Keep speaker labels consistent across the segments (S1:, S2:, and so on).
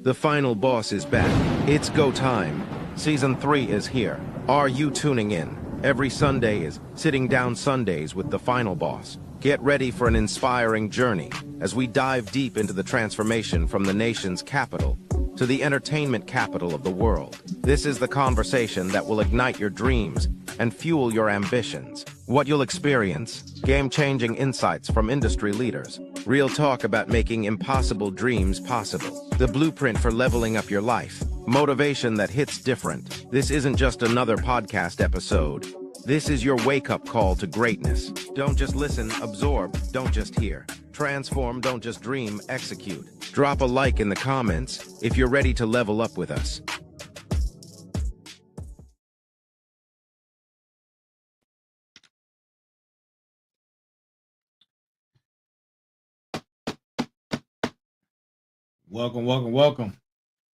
S1: The final boss is back. It's go time. Season 3 is here. Are you tuning in? Every Sunday is Sitting Down Sundays with the final boss. Get ready for an inspiring journey as we dive deep into the transformation from the nation's capital to the entertainment capital of the world. This is the conversation that will ignite your dreams and fuel your ambitions. What you'll experience: game-changing insights from industry leaders, real talk about making impossible dreams possible, the blueprint for leveling up your life, motivation that hits different. This isn't just another podcast episode. This is your wake-up call to greatness. Don't just listen, absorb, don't just hear. Transform, don't just dream, execute. Drop a like in the comments if you're ready to level up with us.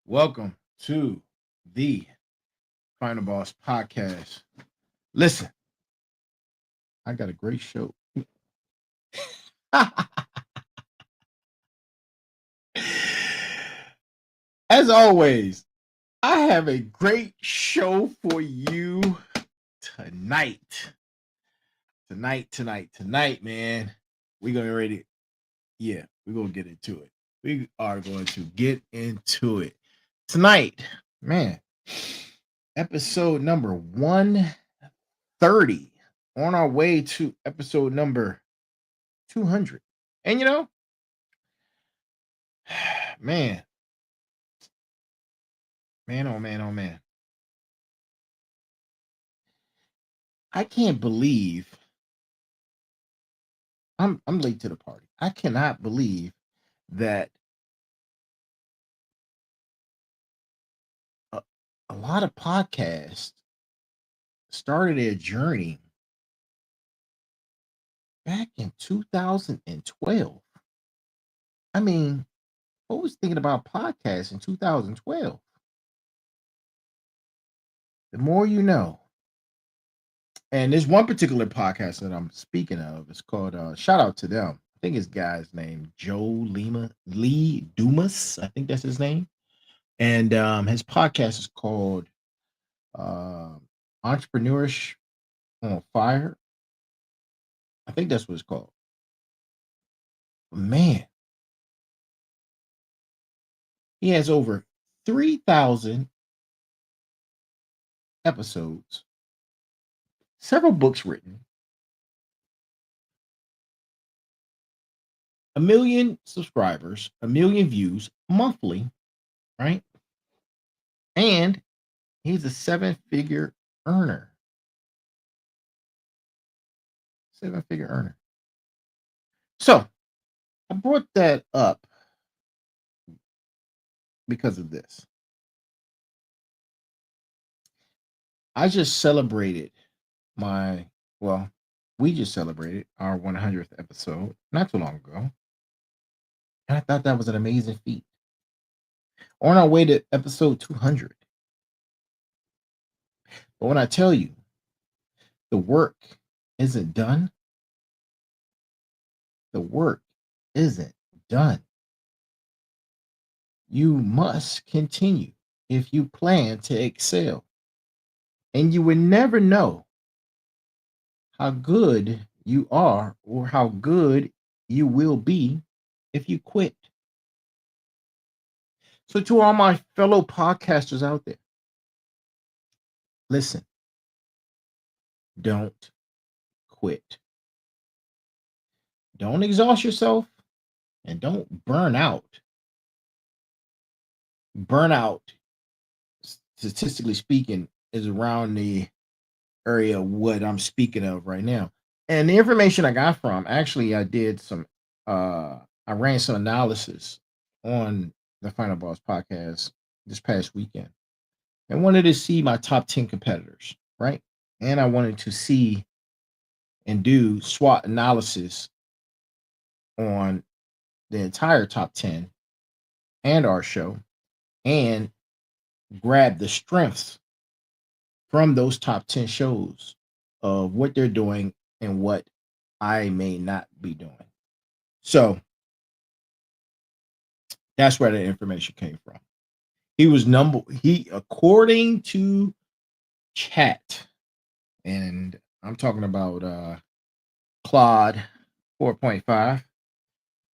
S2: Welcome to the Final Boss Podcast. Listen, I got a great show. As always, I have a great show for you tonight. Tonight, man. We're gonna ready. Yeah, we're gonna get into it. We are going to get into it tonight, man. Episode number 130, on our way to episode number 200. And you know, man, oh man. I can't believe I'm late to the party. I cannot believe that a lot of podcasts started their journey back in 2012. I mean, who was thinking about podcasts in 2012? The more you know. And there's one particular podcast that I'm speaking of. It's called shout out to them. I think his guy's name Lee Dumas. I think that's his name. And his podcast is called Entrepreneurship on Fire. I think that's what it's called. Man, he has over 3,000 episodes, several books written, 1 million subscribers, 1 million views monthly, right? And he's a 7-figure earner. 7-figure earner. So I brought that up because of this. I just celebrated we just celebrated our 100th episode not too long ago. And I thought that was an amazing feat. On our way to episode 200. But when I tell you the work isn't done, the work isn't done. You must continue if you plan to excel. And you will never know how good you are or how good you will be if you quit. So to all my fellow podcasters out there, listen, don't quit. Don't exhaust yourself and don't burn out. Burnout, statistically speaking, is around the area of what I'm speaking of right now. And the information I got from, actually, I ran some analysis on the Final Boss podcast this past weekend. I wanted to see my top 10 competitors, right? And I wanted to see and do SWOT analysis on the entire top 10 and our show, and grab the strengths from those top 10 shows of what they're doing and what I may not be doing. So that's where the information came from. He was according to chat, and I'm talking about Claude 4.5.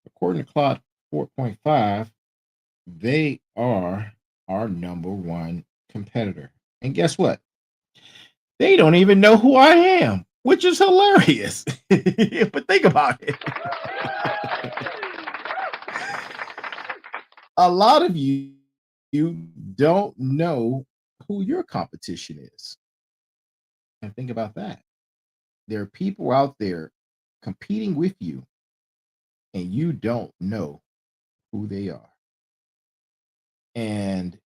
S2: According to Claude 4.5, they are our number one competitor. And guess what? They don't even know who I am, which is hilarious. But think about it. A lot of you don't know who your competition is. And think about that. There are people out there competing with you, and you don't know who they are. And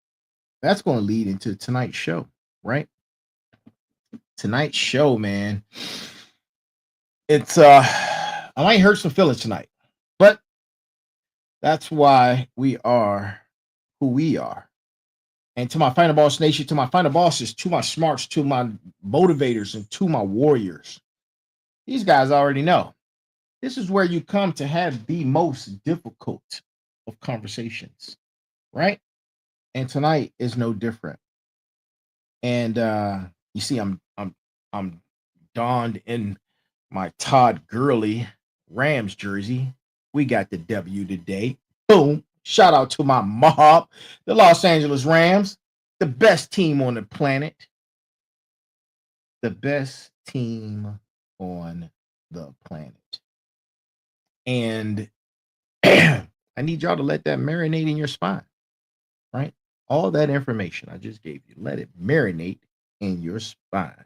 S2: that's going to lead into tonight's show, right? Tonight's show, man. It's I might hurt some feelings tonight, but that's why we are who we are. And to my Final Boss Nation, to my Final Bosses, to my smarts, to my motivators, and to my warriors, these guys already know. This is where you come to have the most difficult of conversations, right? And tonight is no different. And you see, I'm donned in my Todd Gurley Rams jersey. We got the W today. Boom. Shout out to my mob, the Los Angeles Rams, the best team on the planet. The best team on the planet. And I need y'all to let that marinate in your spine, right? All that information I just gave you, let it marinate in your spine.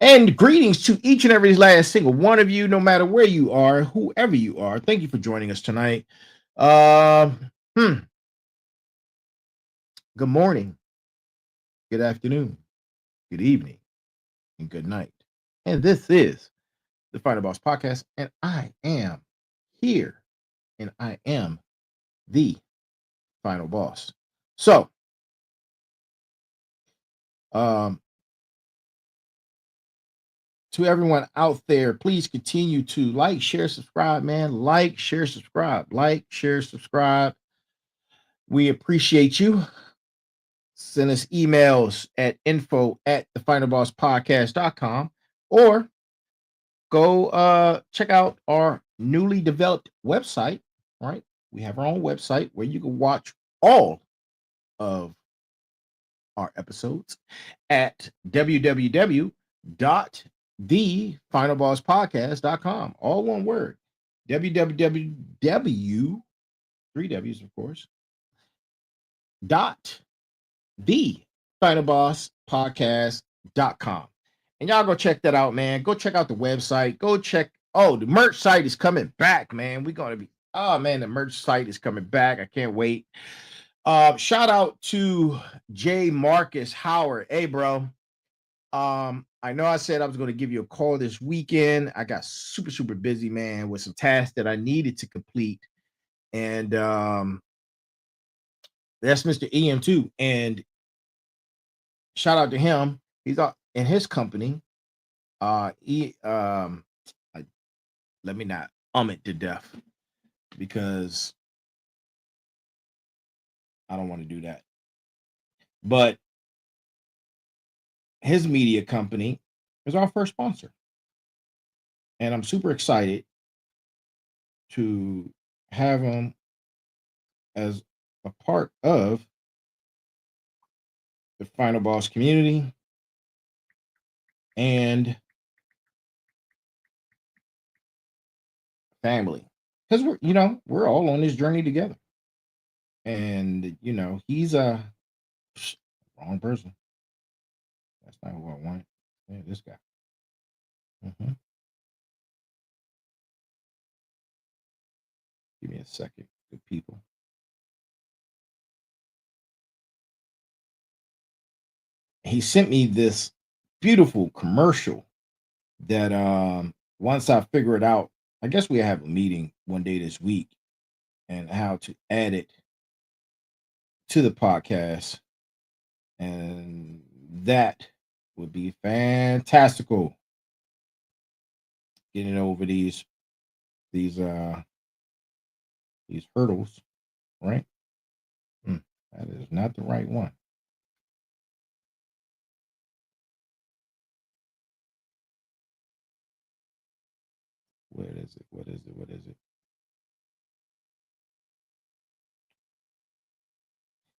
S2: And greetings to each and every last single one of you, no matter where you are, whoever you are. Thank you for joining us tonight. Good morning, good afternoon, good evening, and good night. And this is the Final Boss Podcast, and I am here, and I am the Final Boss. So, to everyone out there, please continue to like, share, subscribe, man. Like, share, subscribe. Like, share, subscribe. We appreciate you. Send us emails at info@thefinalbosspodcast.com or go check out our newly developed website, right? We have our own website where you can watch all of our episodes at www.thefinalbosspodcast.com. All one word. www, three W's, of course, dot thefinalbosspodcast.com. And y'all go check that out, man. Go check out the website. Go check. Oh, the merch site is coming back, man. We're going to be, oh, man, the merch site is coming back. I can't wait. Shout out to J. Marcus Howard. Hey, bro. I know I said I was going to give you a call this weekend. I got super, super busy, man, with some tasks that I needed to complete. And that's Mr. EM2. And shout out to him. He's out in his company. Let me not it to death because I don't want to do that. But his media company is our first sponsor. And I'm super excited to have him as a part of the Final Boss community and family. Because we're all on this journey together. And he's a wrong person. That's not who I want. Yeah, this guy. Give me a second, good people. He sent me this beautiful commercial that once I figure it out, I guess we have a meeting one day this week and how to add it to the podcast. And that would be fantastical. Getting over these hurdles, right? That is not the right one. Where is it? What is it? What is it?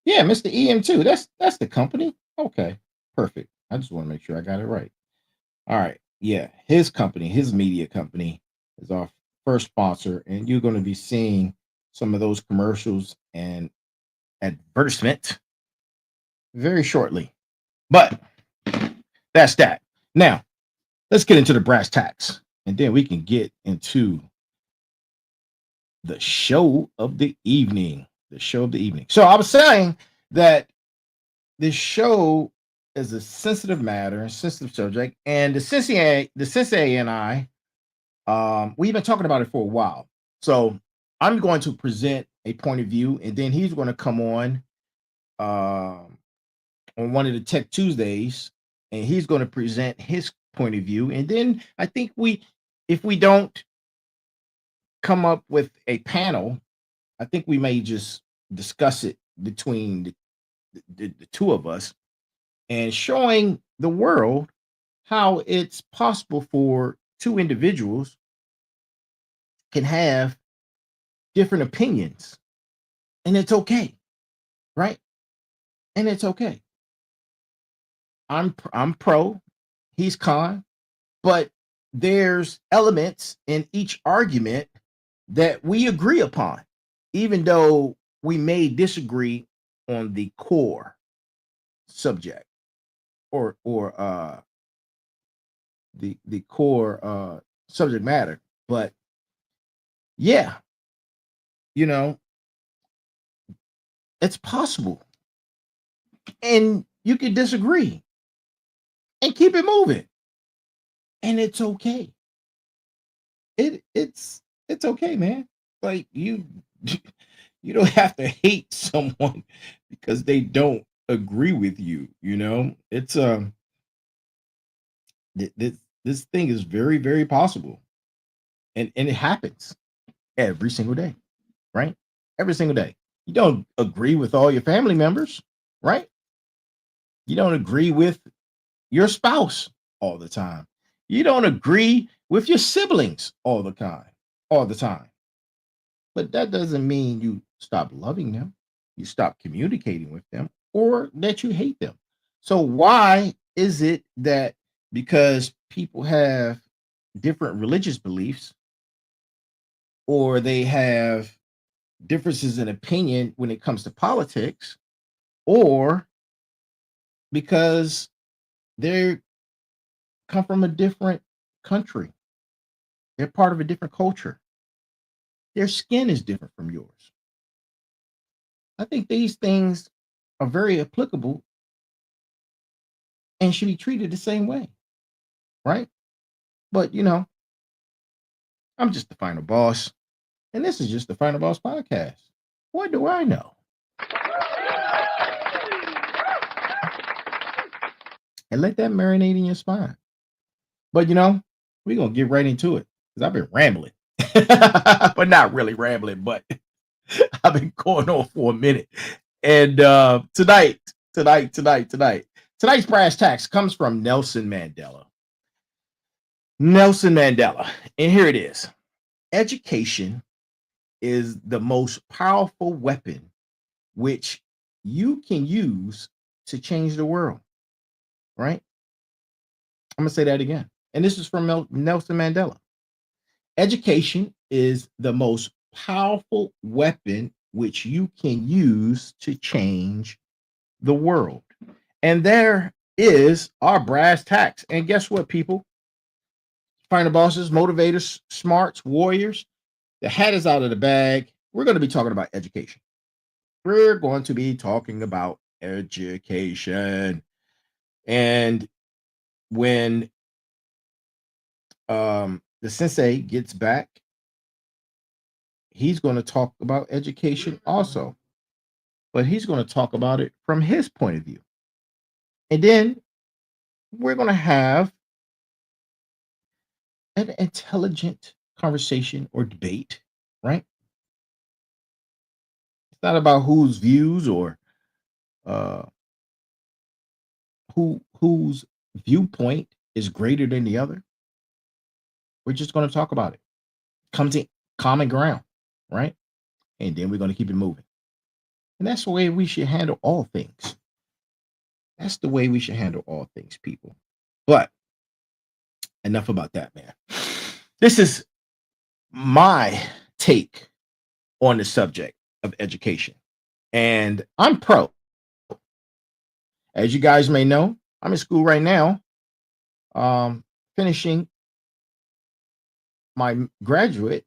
S2: Yeah, Mr. EM2. That's the company. Okay, perfect. I just want to make sure I got it right. All right. Yeah, his company, his media company, is our first sponsor, and you're going to be seeing some of those commercials and advertisement very shortly. But that's that. Now, let's get into the brass tacks, and then we can get into the show of the evening. The show of the evening. So I was saying that this show is a sensitive matter, a sensitive subject, and the sensei and I, we've been talking about it for a while. So I'm going to present a point of view, and then he's going to come on one of the Tech Tuesdays, and he's going to present his point of view. And then I think if we don't come up with a panel, I think we may just discuss it between the two of us and showing the world how it's possible for two individuals can have different opinions, and it's okay, right? And it's okay. I'm pro, he's con, but there's elements in each argument that we agree upon, even though we may disagree on the core subject or the core subject matter. But yeah, you know, it's possible. And you can disagree and keep it moving. And it's okay. It's okay, man. Like you don't have to hate someone because they don't agree with you, you know? It's this thing is very, very possible. And it happens every single day, right? Every single day. You don't agree with all your family members, right? You don't agree with your spouse all the time. You don't agree with your siblings all the time. But that doesn't mean you stop loving them, you stop communicating with them, or that you hate them. So why is it that because people have different religious beliefs or they have differences in opinion when it comes to politics, or because they come from a different country, they're part of a different culture, their skin is different from yours. I think these things are very applicable and should be treated the same way, right? But I'm just the final boss, and this is just the final boss podcast. What do I know? And let that marinate in your spine. But we're gonna get right into it because I've been rambling, but not really rambling, but I've been going on for a minute. And tonight's brass tacks comes from Nelson Mandela. Nelson Mandela. And here it is. Education is the most powerful weapon which you can use to change the world, right? I'm going to say that again. And this is from Nelson Mandela. Education is the most powerful weapon which you can use to change the world. And there is our brass tacks. And guess what, people? Final bosses, motivators, smarts, warriors. The hat is out of the bag. We're going to be talking about education. We're going to be talking about education. And when the sensei gets back, he's going to talk about education also. But he's going to talk about it from his point of view. And then we're going to have an intelligent conversation or debate, right? It's not about whose views or uh whose viewpoint is greater than the other. We're just going to talk about it. Come to common ground, right? And then we're going to keep it moving. And that's the way we should handle all things. That's the way we should handle all things, people. But enough about that, man. This is my take on the subject of education. And I'm pro. As you guys may know, I'm in school right now, finishing my graduate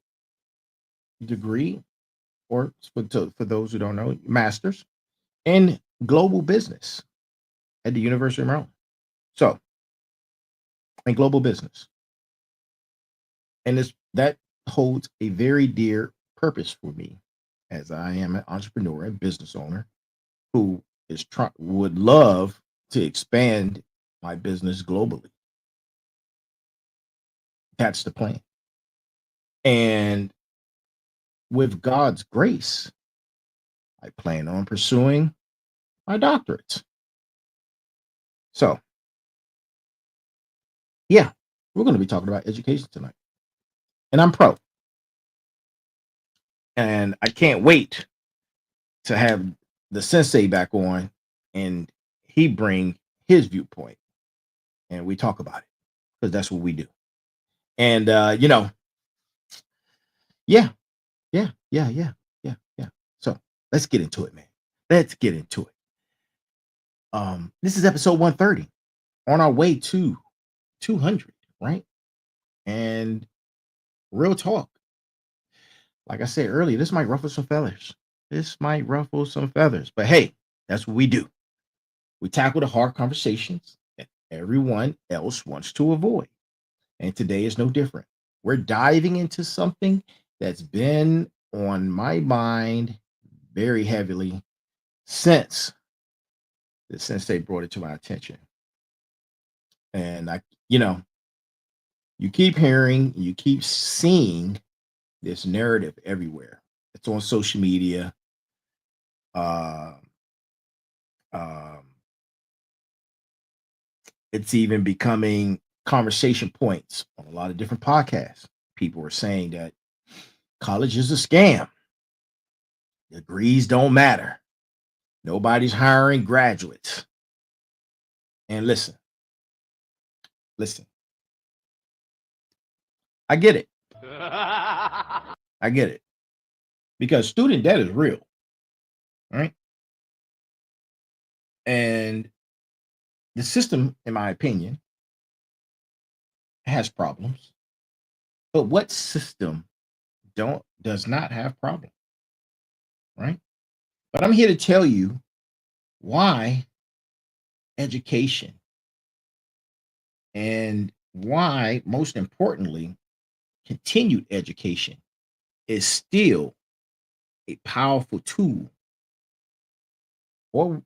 S2: degree, or for those who don't know, master's in global business at the University of Maryland. So, in global business. And that holds a very dear purpose for me, as I am an entrepreneur and business owner who would love to expand my business globally. That's the plan. And with God's grace, I plan on pursuing my doctorates. So, yeah, we're going to be talking about education tonight. And I'm pro. And I can't wait to have the sensei back on and he bring his viewpoint and we talk about it, because that's what we do. And yeah. So let's get into it, man. Let's get into it. This is episode 130, on our way to 200, right? And real talk, like I said earlier, this might ruffle some feathers. But hey, that's what we do. We tackle the hard conversations that everyone else wants to avoid. And today is no different. We're diving into something that's been on my mind very heavily since they brought it to my attention. And you keep hearing, you keep seeing this narrative everywhere. It's on social media. It's even becoming conversation points on a lot of different podcasts. People are saying that college is a scam. Degrees don't matter. Nobody's hiring graduates. And listen. I get it. I get it. Because student debt is real. Right? And the system, in my opinion, has problems. But what system does not have problems? Right? But I'm here to tell you why education, and why, most importantly, continued education is still a powerful tool, or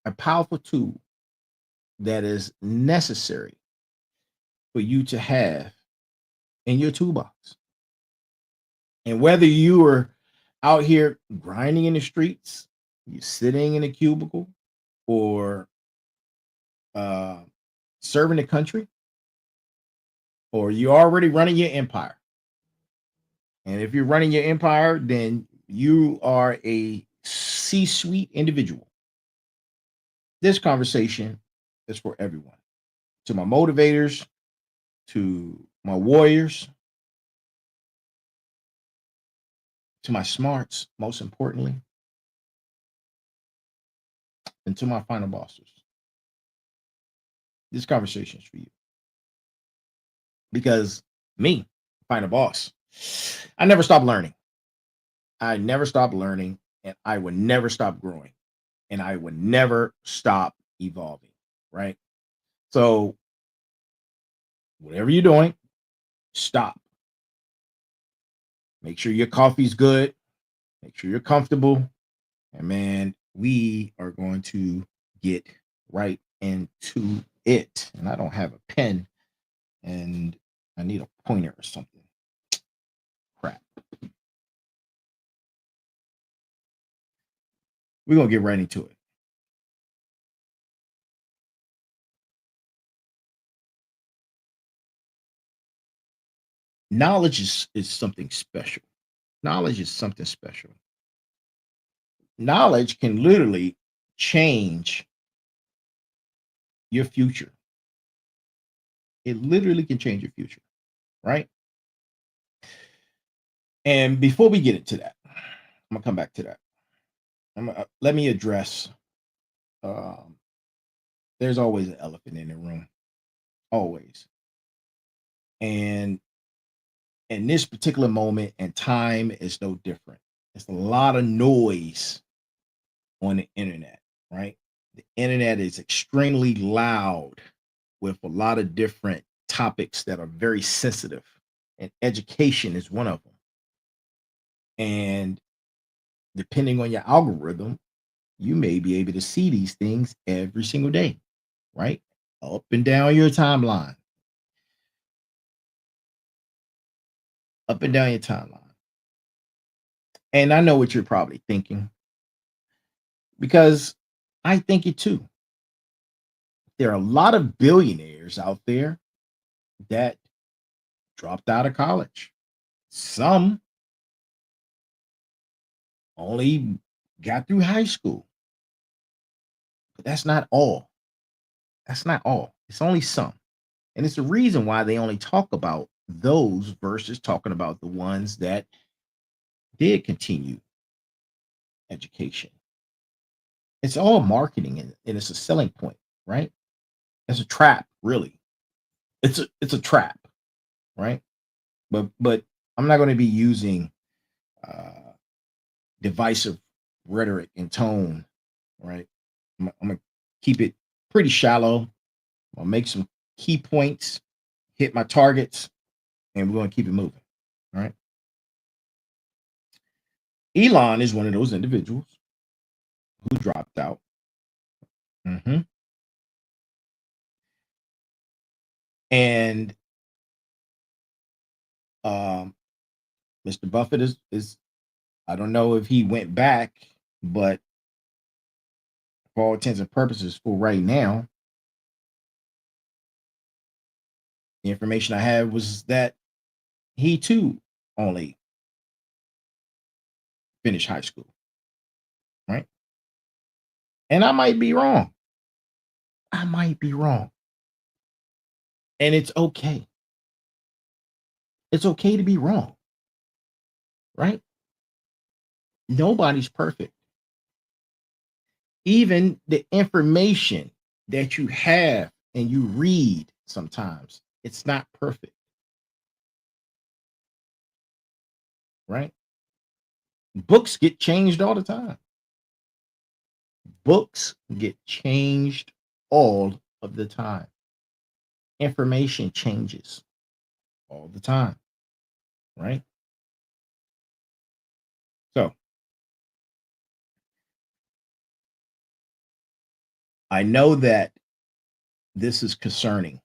S2: a powerful tool that is necessary for you to have in your toolbox. And whether you are out here grinding in the streets, you're sitting in a cubicle, or serving the country, or you're already running your empire. And if you're running your empire, then you are a C-suite individual. This conversation is for everyone. To my motivators, to my warriors, to my smarts, most importantly, and to my final bosses. This conversation is for you. Because me, final boss, I never stop learning. And I would never stop growing. And I would never stop evolving. Right? So, whatever you're doing, stop. Make sure your coffee's good. Make sure you're comfortable. And man, we are going to get right into it. And I don't have a pen, and I need a pointer or something. Crap. We're going to get right into it. Knowledge is something special. Knowledge is something special. Knowledge can literally change your future. It literally can change your future, right? And before we get into that, I'm gonna come back to that. Let me address. Um, there's always an elephant in the room, always. And in this particular moment and time is no different. It's a lot of noise on the internet, right? The internet is extremely loud with a lot of different topics that are very sensitive, and education is one of them. And depending on your algorithm, you may be able to see these things every single day, right? Up and down your timeline, up and down your timeline. And I know what you're probably thinking because I think it too. There are a lot of billionaires out there that dropped out of college. Some only got through high school, but that's not all. That's not all. It's only some. And it's the reason why they only talk about those versus talking about the ones that did continue education. It's all marketing and it's a selling point, right? It's a trap, really. It's a trap, right? But I'm not going to be using uh, divisive rhetoric and tone, right? I'm gonna keep it pretty shallow. I'll make some key points, hit my targets, and we're going to keep it moving. All right. Elon is one of those individuals who dropped out. Mhm. And um, Mr. Buffett is I don't know if he went back, but for all intents and purposes, for right now, the information I had was that he too only finished high school, right? And I might be wrong. I might be wrong. And it's okay. It's okay to be wrong, right? Nobody's perfect. Even the information that you have and you read sometimes, it's not perfect, right? Books get changed all the time. Books get changed all of the time. Information changes all the time, right? So I know that this is concerning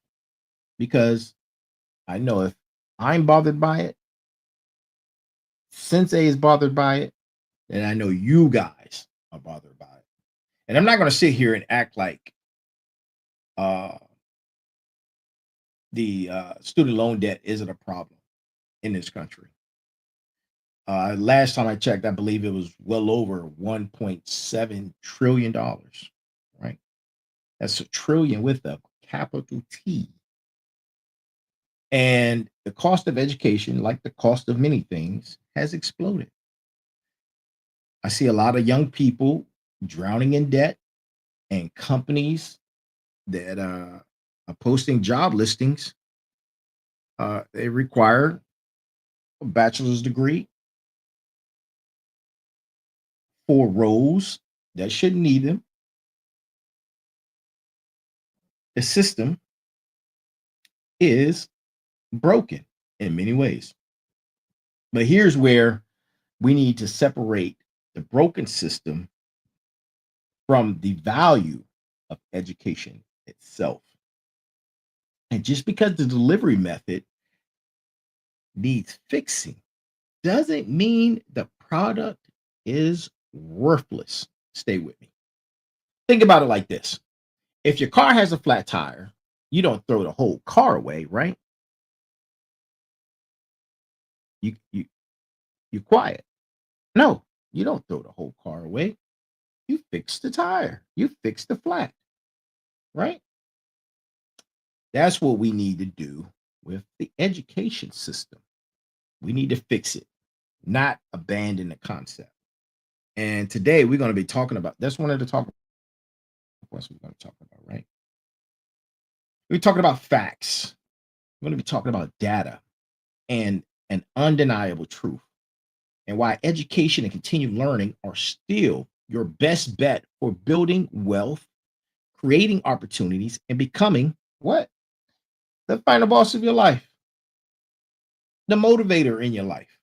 S2: because I know if I'm bothered by it, Sensei is bothered by it, and I know you guys are bothered by it. And I'm not going to sit here and act like uh, the student loan debt isn't a problem in this country. Last time I checked, I believe it was well over $1.7 trillion, right? That's a trillion with a capital T. And the cost of education, like the cost of many things, has exploded. I see a lot of young people drowning in debt and companies that are posting job listings. They require a bachelor's degree for roles that shouldn't need them. The system is broken in many ways. But here's where we need to separate the broken system from the value of education itself. And just because the delivery method needs fixing doesn't mean the product is worthless. Stay with me. Think about it like this. If your car has a flat tire, you don't throw the whole car away, right? You quiet. No, you don't throw the whole car away. You fix the tire. You fix the flat, right? That's what we need to do with the education system. We need to fix it, not abandon the concept. And today we're going to be talking about that's one of the talk points we're going to talk about, right? We're talking about facts. We're going to be talking about data and an undeniable truth, and why education and continued learning are still your best bet for building wealth, creating opportunities, and becoming what? The final boss of your life, the motivator in your life,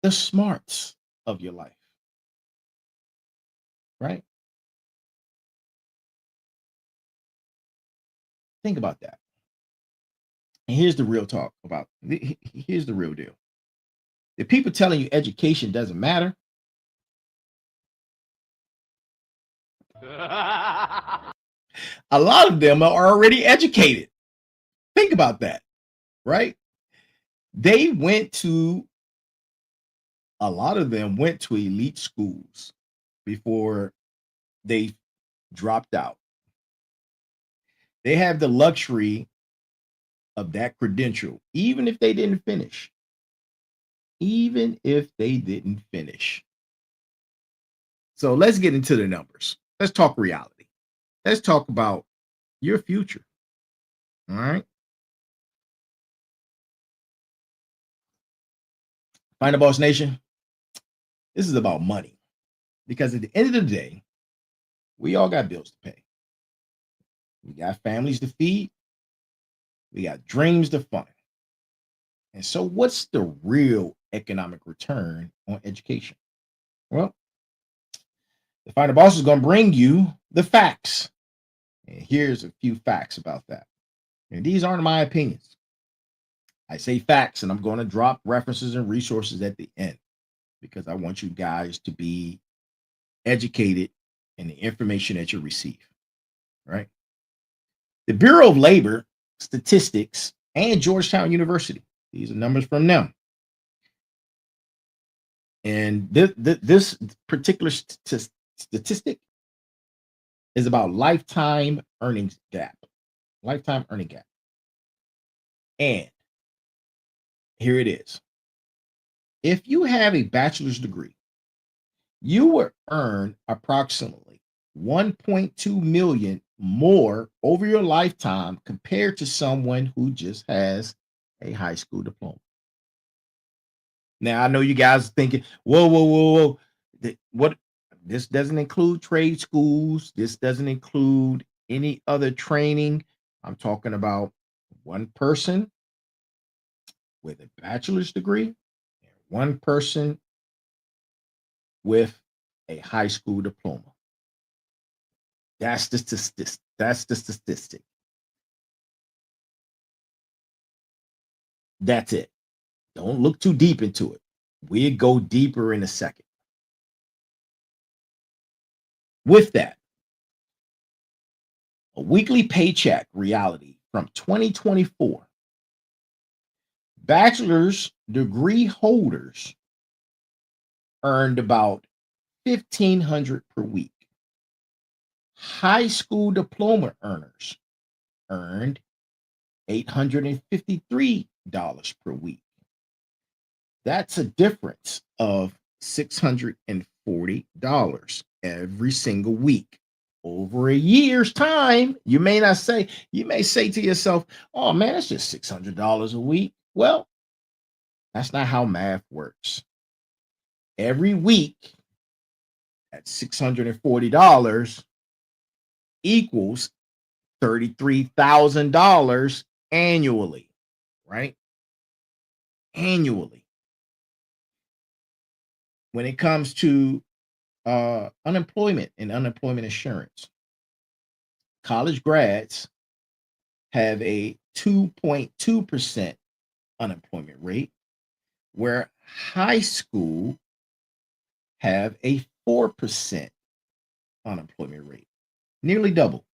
S2: the smarts of your life, right? Think about that. And here's the real talk about here's the real deal. The people telling you education doesn't matter, a lot of them are already educated. Think about that, right? They went to a lot of them went to elite schools before they dropped out. They have the luxury of that credential, even if they didn't finish. Even if they didn't finish. So let's get into the numbers. Let's talk reality. Let's talk about your future. All right. Final Boss Nation, this is about money. Because at the end of the day, we all got bills to pay. We got families to feed. We got dreams to fund. And so, what's the real economic return on education? Well, the Final Boss is going to bring you the facts. And here's a few facts about that. And these aren't my opinions. I say facts, and I'm going to drop references and resources at the end because I want you guys to be educated in the information that you receive. Right? The Bureau of Labor Statistics and Georgetown University. These are numbers from them. And this particular statistic is about lifetime earnings gap. Lifetime earning gap. And here it is. If you have a bachelor's degree, you will earn approximately 1.2 million more over your lifetime compared to someone who just has a high school diploma. Now I know you guys are thinking, whoa. What this doesn't include trade schools, this doesn't include any other training. I'm talking about one person with a bachelor's degree and one person with a high school diploma. That's the statistic. That's the statistic. That's it. Don't look too deep into it. We'll go deeper in a second. With that, a weekly paycheck reality from 2024. Bachelor's degree holders earned about 1,500 per week. High school diploma earners earned $853 per week. That's a difference of $640 every single week. Over a year's time, you may say to yourself, oh man, that's just $600 a week. Well, that's not how math works. Every week at $640 equals $33,000 annually, right? Annually. When it comes to unemployment and unemployment insurance, college grads have a 2.2% unemployment rate, where high school have a 4% unemployment rate, nearly double.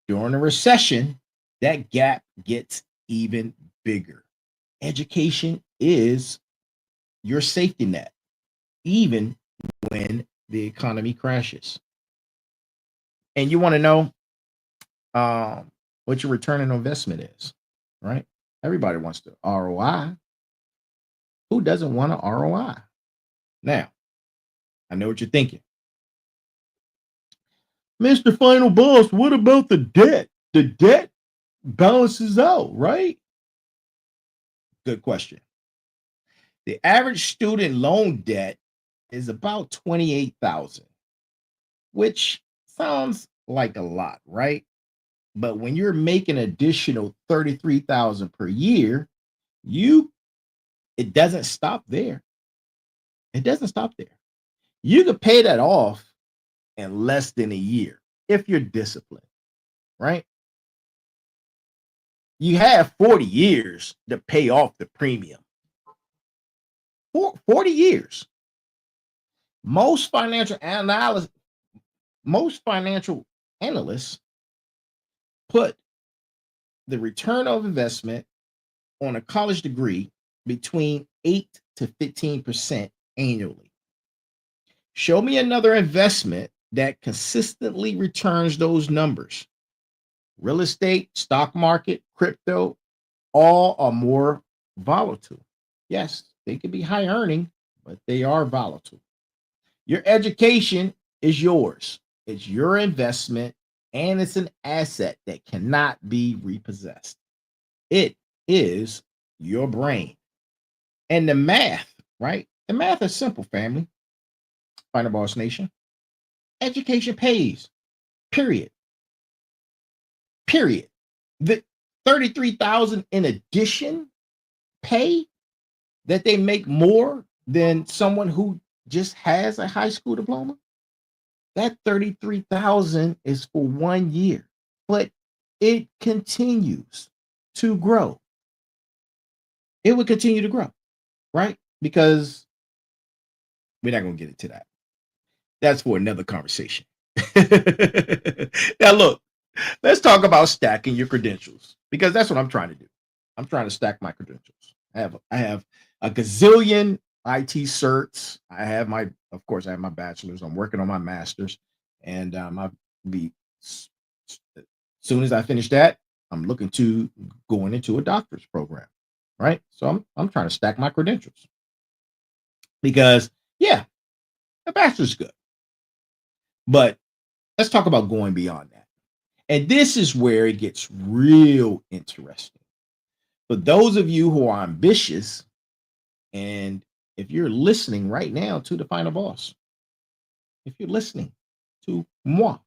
S2: During a recession, that gap gets even bigger. Education is your safety net, even when the economy crashes. And you want to know what your return on investment is, right? Everybody wants the ROI. Who doesn't want an ROI? Now, I know what you're thinking. Mr. Final Boss, what about the debt? The debt balances out, right? Good question. The average student loan debt is about 28,000, which sounds like a lot, right? But when you're making additional 33,000 per year, you it doesn't stop there. It doesn't stop there. You could pay that off in less than a year if you're disciplined, right? You have 40 years to pay off the premium. 40 years. Most financial analysts, most financial analysts put the return of investment on a college degree between 8 to 15% annually. Show me another investment that consistently returns those numbers. Real estate, stock market, crypto, all are more volatile. Yes, they can be high earning, but they are volatile. Your education is yours. It's your investment and it's an asset that cannot be repossessed. It is your brain. And the math, right? The math is simple, family. Final Boss Nation. Education pays. Period. Period. The 33,000 in addition pay that they make more than someone who just has a high school diploma. That 33,000 is for 1 year, but it continues to grow. It would continue to grow, right? Because we're not going to get into that. That's for another conversation. Now, look, let's talk about stacking your credentials because that's what I'm trying to do. I'm trying to stack my credentials. I have a gazillion IT certs. Of course, I have my bachelor's. I'm working on my master's, and I'll be as soon as I finish that, I'm looking to going into a doctor's program, right? So I'm trying to stack my credentials because yeah, a bachelor's is good, but let's talk about going beyond that. And this is where it gets real interesting. For those of you who are ambitious, and if you're listening right now to the Final Boss, if you're listening to moi,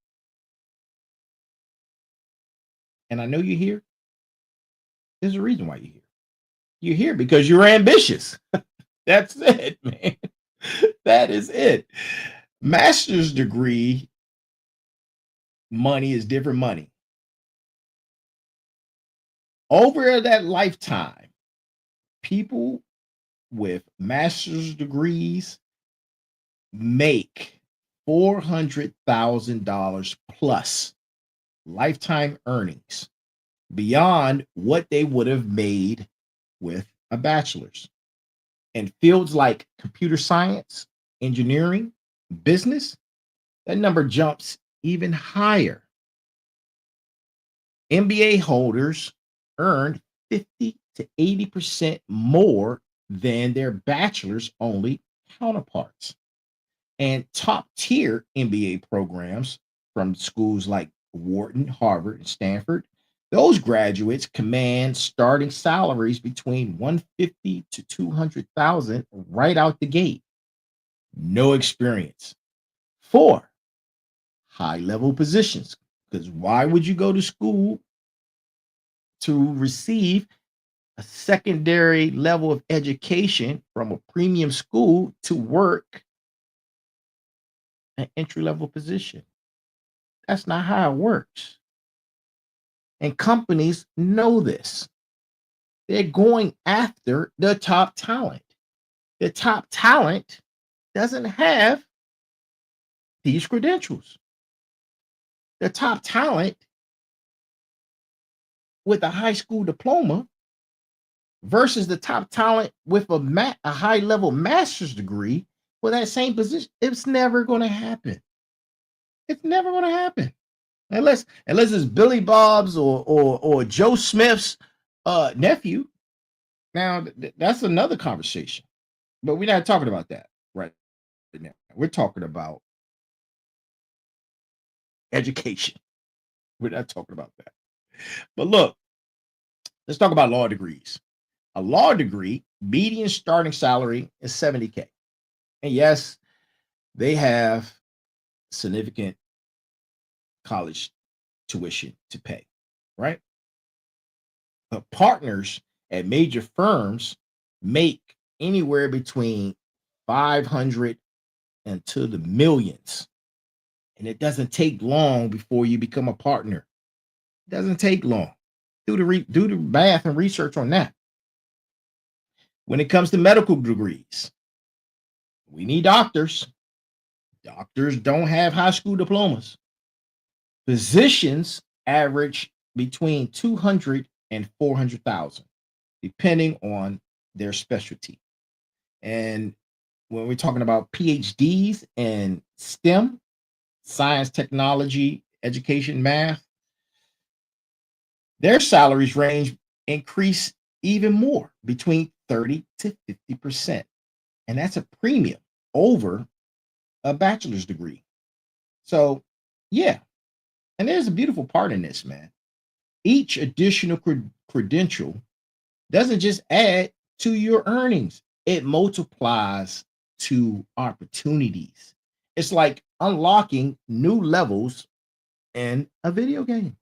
S2: and I know you're here, there's a reason why you're here. You're here because you're ambitious. That's it, man. That is it. Master's degree money is different money. Over that lifetime, people with master's degrees make $400,000 plus lifetime earnings beyond what they would have made with a bachelor's. And fields like computer science, engineering, business, that number jumps even higher. MBA holders earn 50 to 80% more than their bachelor's only counterparts. And top tier MBA programs from schools like Wharton, Harvard, and Stanford, those graduates command starting salaries between 150 to 200,000 right out the gate. No experience. 4, high level positions. Because why would you go to school to receive a secondary level of education from a premium school to work an entry level position? That's not how it works. And companies know this. They're going after the top talent. The top talent doesn't have these credentials. The top talent with a high school diploma versus the top talent with a high level master's degree for that same position. It's never going to happen. It's never going to happen unless it's Billy Bob's or Joe Smith's nephew. Now that's another conversation, but we're not talking about that right now. We're talking about education. We're not talking about that. But look, let's talk about law degrees. A law degree median starting salary is 70K. And yes, they have significant college tuition to pay, right? But partners at major firms make anywhere between 500 and to the millions. And it doesn't take long before you become a partner. It doesn't take long. Do the math and research on that. When it comes to medical degrees, we need doctors. Doctors don't have high school diplomas. Physicians average between 200 and 400,000, depending on their specialty. And when we're talking about PhDs in STEM, science, technology, education, math, their salaries increase even more, between 30 to 50%. And that's a premium over a bachelor's degree. So, yeah. And there's a beautiful part in this, man. Each additional credential doesn't just add to your earnings, it multiplies to opportunities. It's like unlocking new levels in a video game,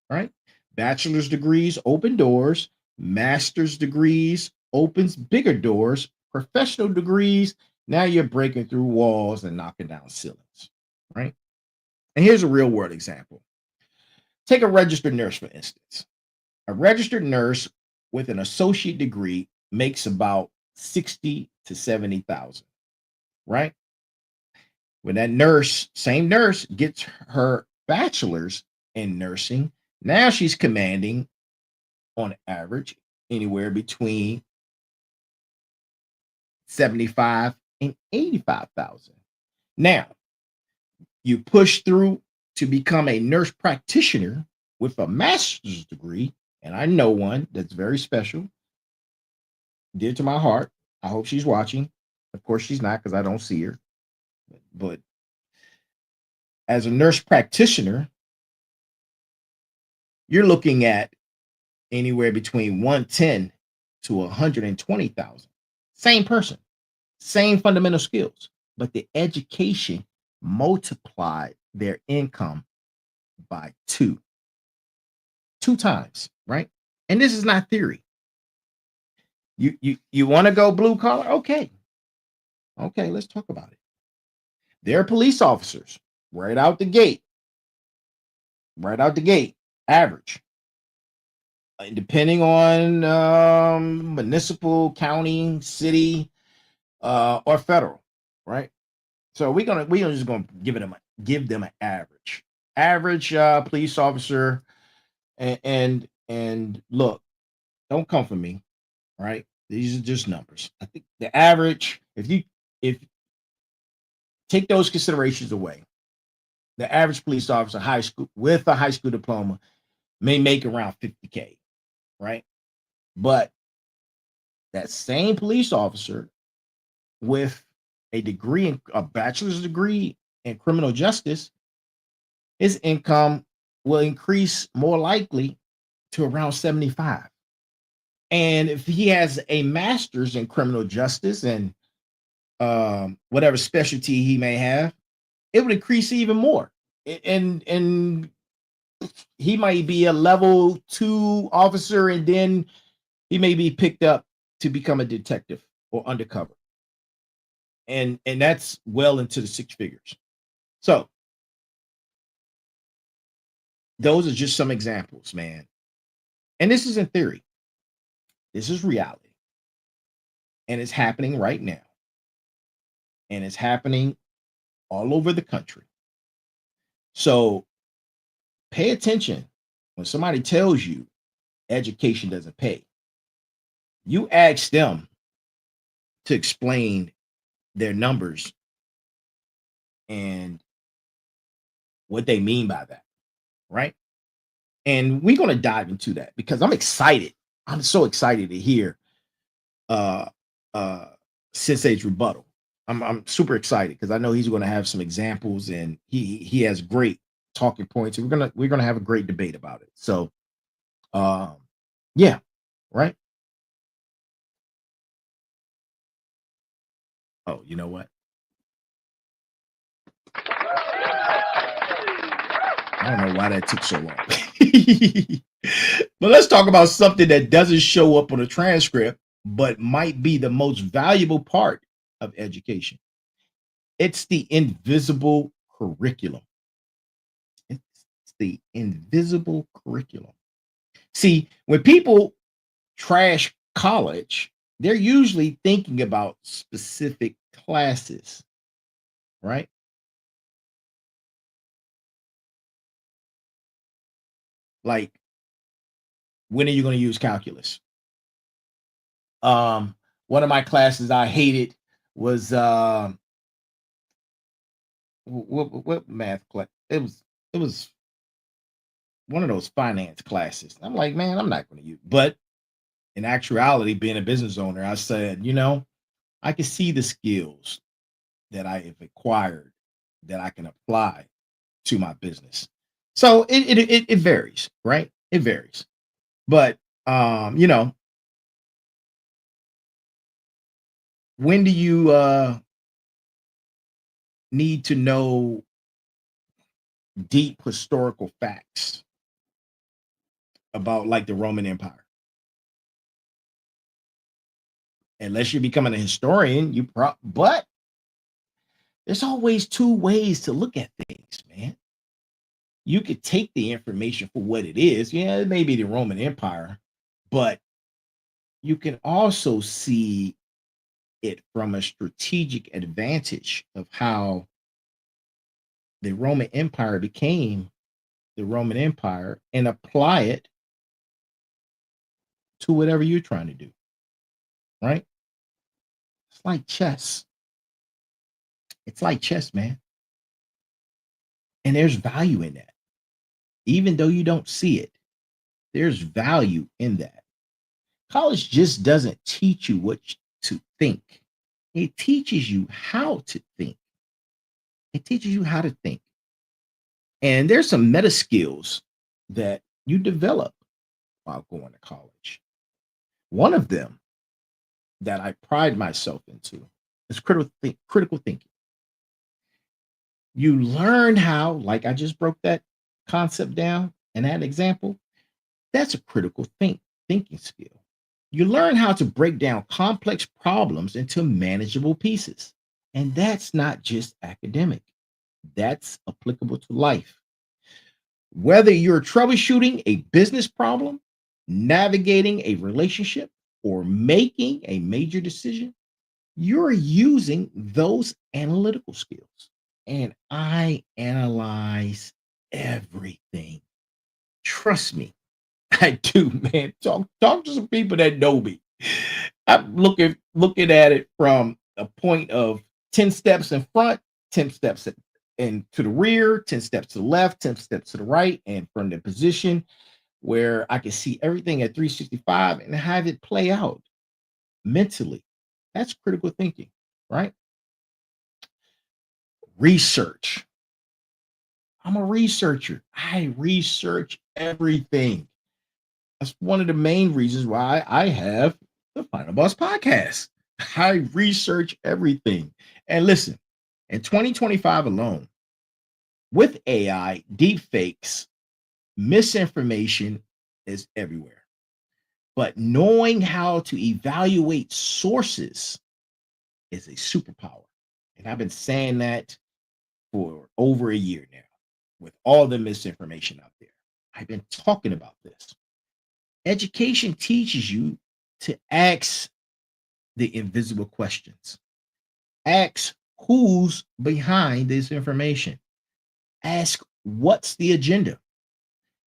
S2: right? Bachelor's degrees open doors, master's degrees opens bigger doors, professional degrees, now you're breaking through walls and knocking down ceilings, right? And here's a real world example. Take a registered nurse, for instance. A registered nurse with an associate degree makes about 60 to 70,000, right? When that same nurse gets her bachelor's in nursing, now she's commanding on average anywhere between 75 and 85,000. Now, you push through to become a nurse practitioner with a master's degree, and I know one that's very special, dear to my heart. I hope she's watching. Of course, she's not because I don't see her. But as a nurse practitioner, you're looking at anywhere between 110 to 120,000. Same person, same fundamental skills, but the education multiplied their income by two times, right? And this is not theory. You want to go blue collar? Okay, let's talk about it. They're police officers right out the gate, average, depending on municipal, county, city, or federal, right? So we're just gonna give them an average. Average police officer, and look, don't come for me, right? These are just numbers. I think the average, if take those considerations away, the average police officer high school with a high school diploma may make around 50K, right? But that same police officer with a bachelor's degree in criminal justice, his income will increase more likely to around 75. And if he has a master's in criminal justice and whatever specialty he may have, it would increase even more. And he might be a level 2 officer, and then he may be picked up to become a detective or undercover. And that's well into the six figures. So those are just some examples, man. And this is in theory. This is reality. And it's happening right now. And it's happening all over the country. So pay attention When somebody tells you education doesn't pay, you ask them to explain their numbers and what they mean by that, right? And we're going to dive into that because I'm excited. I'm so excited to hear uh uh Sensei's rebuttal. I'm super excited because I know he's going to have some examples and he has great talking points. And we're gonna have a great debate about it. So um yeah, right. Oh, you know what? I don't know why that took so long. But let's talk about something that doesn't show up on a transcript, but might be the most valuable part of education. It's the invisible curriculum. It's the invisible curriculum. See, when people trash college, they're usually thinking about specific classes, right? Like, when are you going to use calculus? One of my classes I hated was what math class? It was one of those finance classes. I'm like, man, I'm not going to use. But in actuality, being a business owner, I said, I can see the skills that I have acquired that I can apply to my business. So it varies, right? It varies. But when do you need to know deep historical facts about like the Roman Empire? Unless you're becoming a historian, but there's always two ways to look at things, man. You could take the information for what it is. Yeah, it may be the Roman Empire, but you can also see it from a strategic advantage of how the Roman Empire became the Roman Empire and apply it to whatever you're trying to do, right? It's like chess. It's like chess, man. And there's value in that. Even though you don't see it, there's value in that. College just doesn't teach you to think, it teaches you how to think. It teaches you how to think. And there's some meta skills that you develop while going to college. One of them that I pride myself into is critical thinking. You learn how, like I just broke that concept down and that example, that's a thinking skill. You learn how to break down complex problems into manageable pieces. And that's not just academic, that's applicable to life. Whether you're troubleshooting a business problem, navigating a relationship, or making a major decision, you're using those analytical skills. And I analyze everything. Trust me, I do, man. Talk to some people that know me. I'm looking at it from a point of 10 steps in front, 10 steps in to the rear, 10 steps to the left, 10 steps to the right, and from the position where I can see everything at 365 and have it play out mentally. That's critical thinking, right? Research. I'm a researcher. I research everything. That's one of the main reasons why I have the Final Boss podcast. I research everything. And listen, in 2025 alone, with AI, deep fakes, misinformation is everywhere. But knowing how to evaluate sources is a superpower. And I've been saying that for over a year now with all the misinformation out there. I've been talking about this. Education teaches you to ask the invisible questions. Ask who's behind this information. Ask what's the agenda.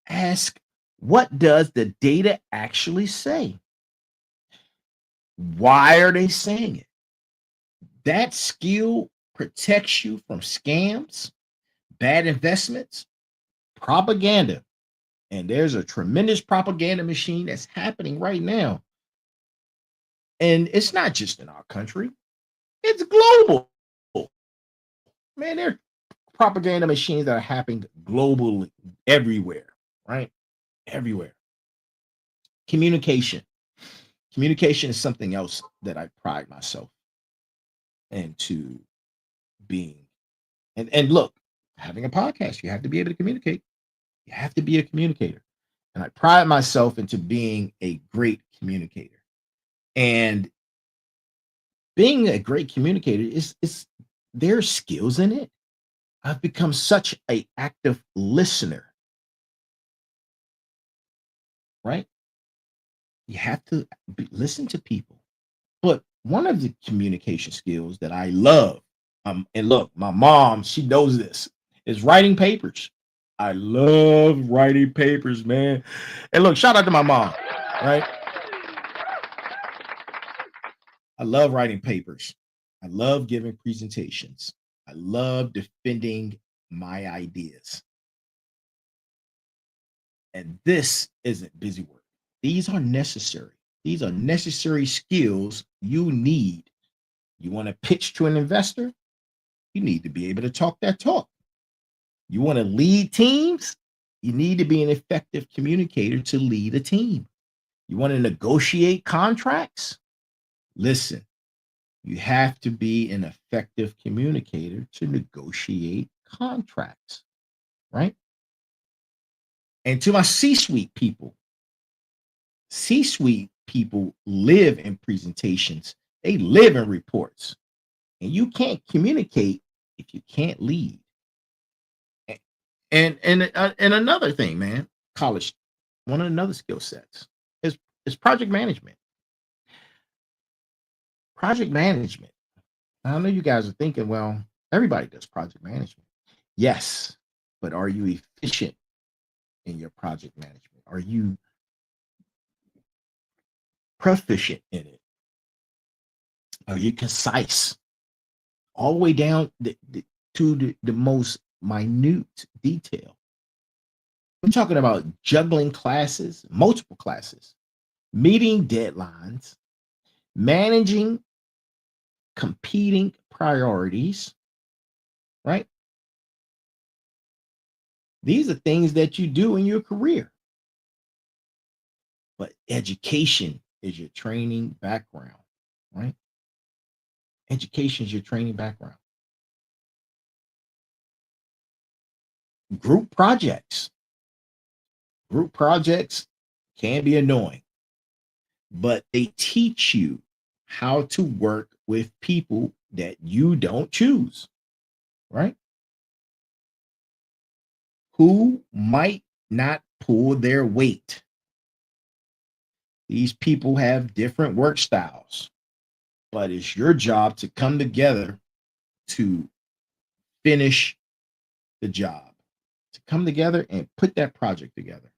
S2: Ask What does the data actually say? Why are they saying it? That skill protects you from scams, bad investments, propaganda. And there's a tremendous propaganda machine that's happening right now. And it's not just in our country, it's global. Man, there are propaganda machines that are happening globally, everywhere, right? Everywhere. Communication. Communication is something else that I pride myself into being. And look, having a podcast, you have to be able to communicate. You have to be a communicator. And I pride myself into being a great communicator. And being a great communicator is there's skills in it. I've become such a active listener, right? You have to listen to people. But one of the communication skills that I love, and look, my mom, she knows this, is writing papers. I love writing papers, man. And look, shout out to my mom, right? I love writing papers. I love giving presentations. I love defending my ideas. And this isn't busy work. These are necessary. These are necessary skills you need. You want to pitch to an investor? You need to be able to talk that talk. You want to lead teams? You need to be an effective communicator to lead a team. You want to negotiate contracts? Listen, you have to be an effective communicator to negotiate contracts, right? And to my C suite people live in presentations, they live in reports, and you can't communicate if you can't lead. And another thing, man, college, one of another skill sets is project management. Project management. I know you guys are thinking, well, everybody does project management. Yes, but are you efficient in your project management? Are you proficient in it? Are you concise? All the way down to the most minute detail. I'm talking about juggling classes, multiple classes, meeting deadlines, managing competing priorities, right? These are things that you do in your career. But education is your training background, right? Education is your training background. Group projects. Group projects can be annoying, but they teach you how to work with people that you don't choose, right? Who might not pull their weight. These people have different work styles, but it's your job to come together to finish the job, to come together and put that project together.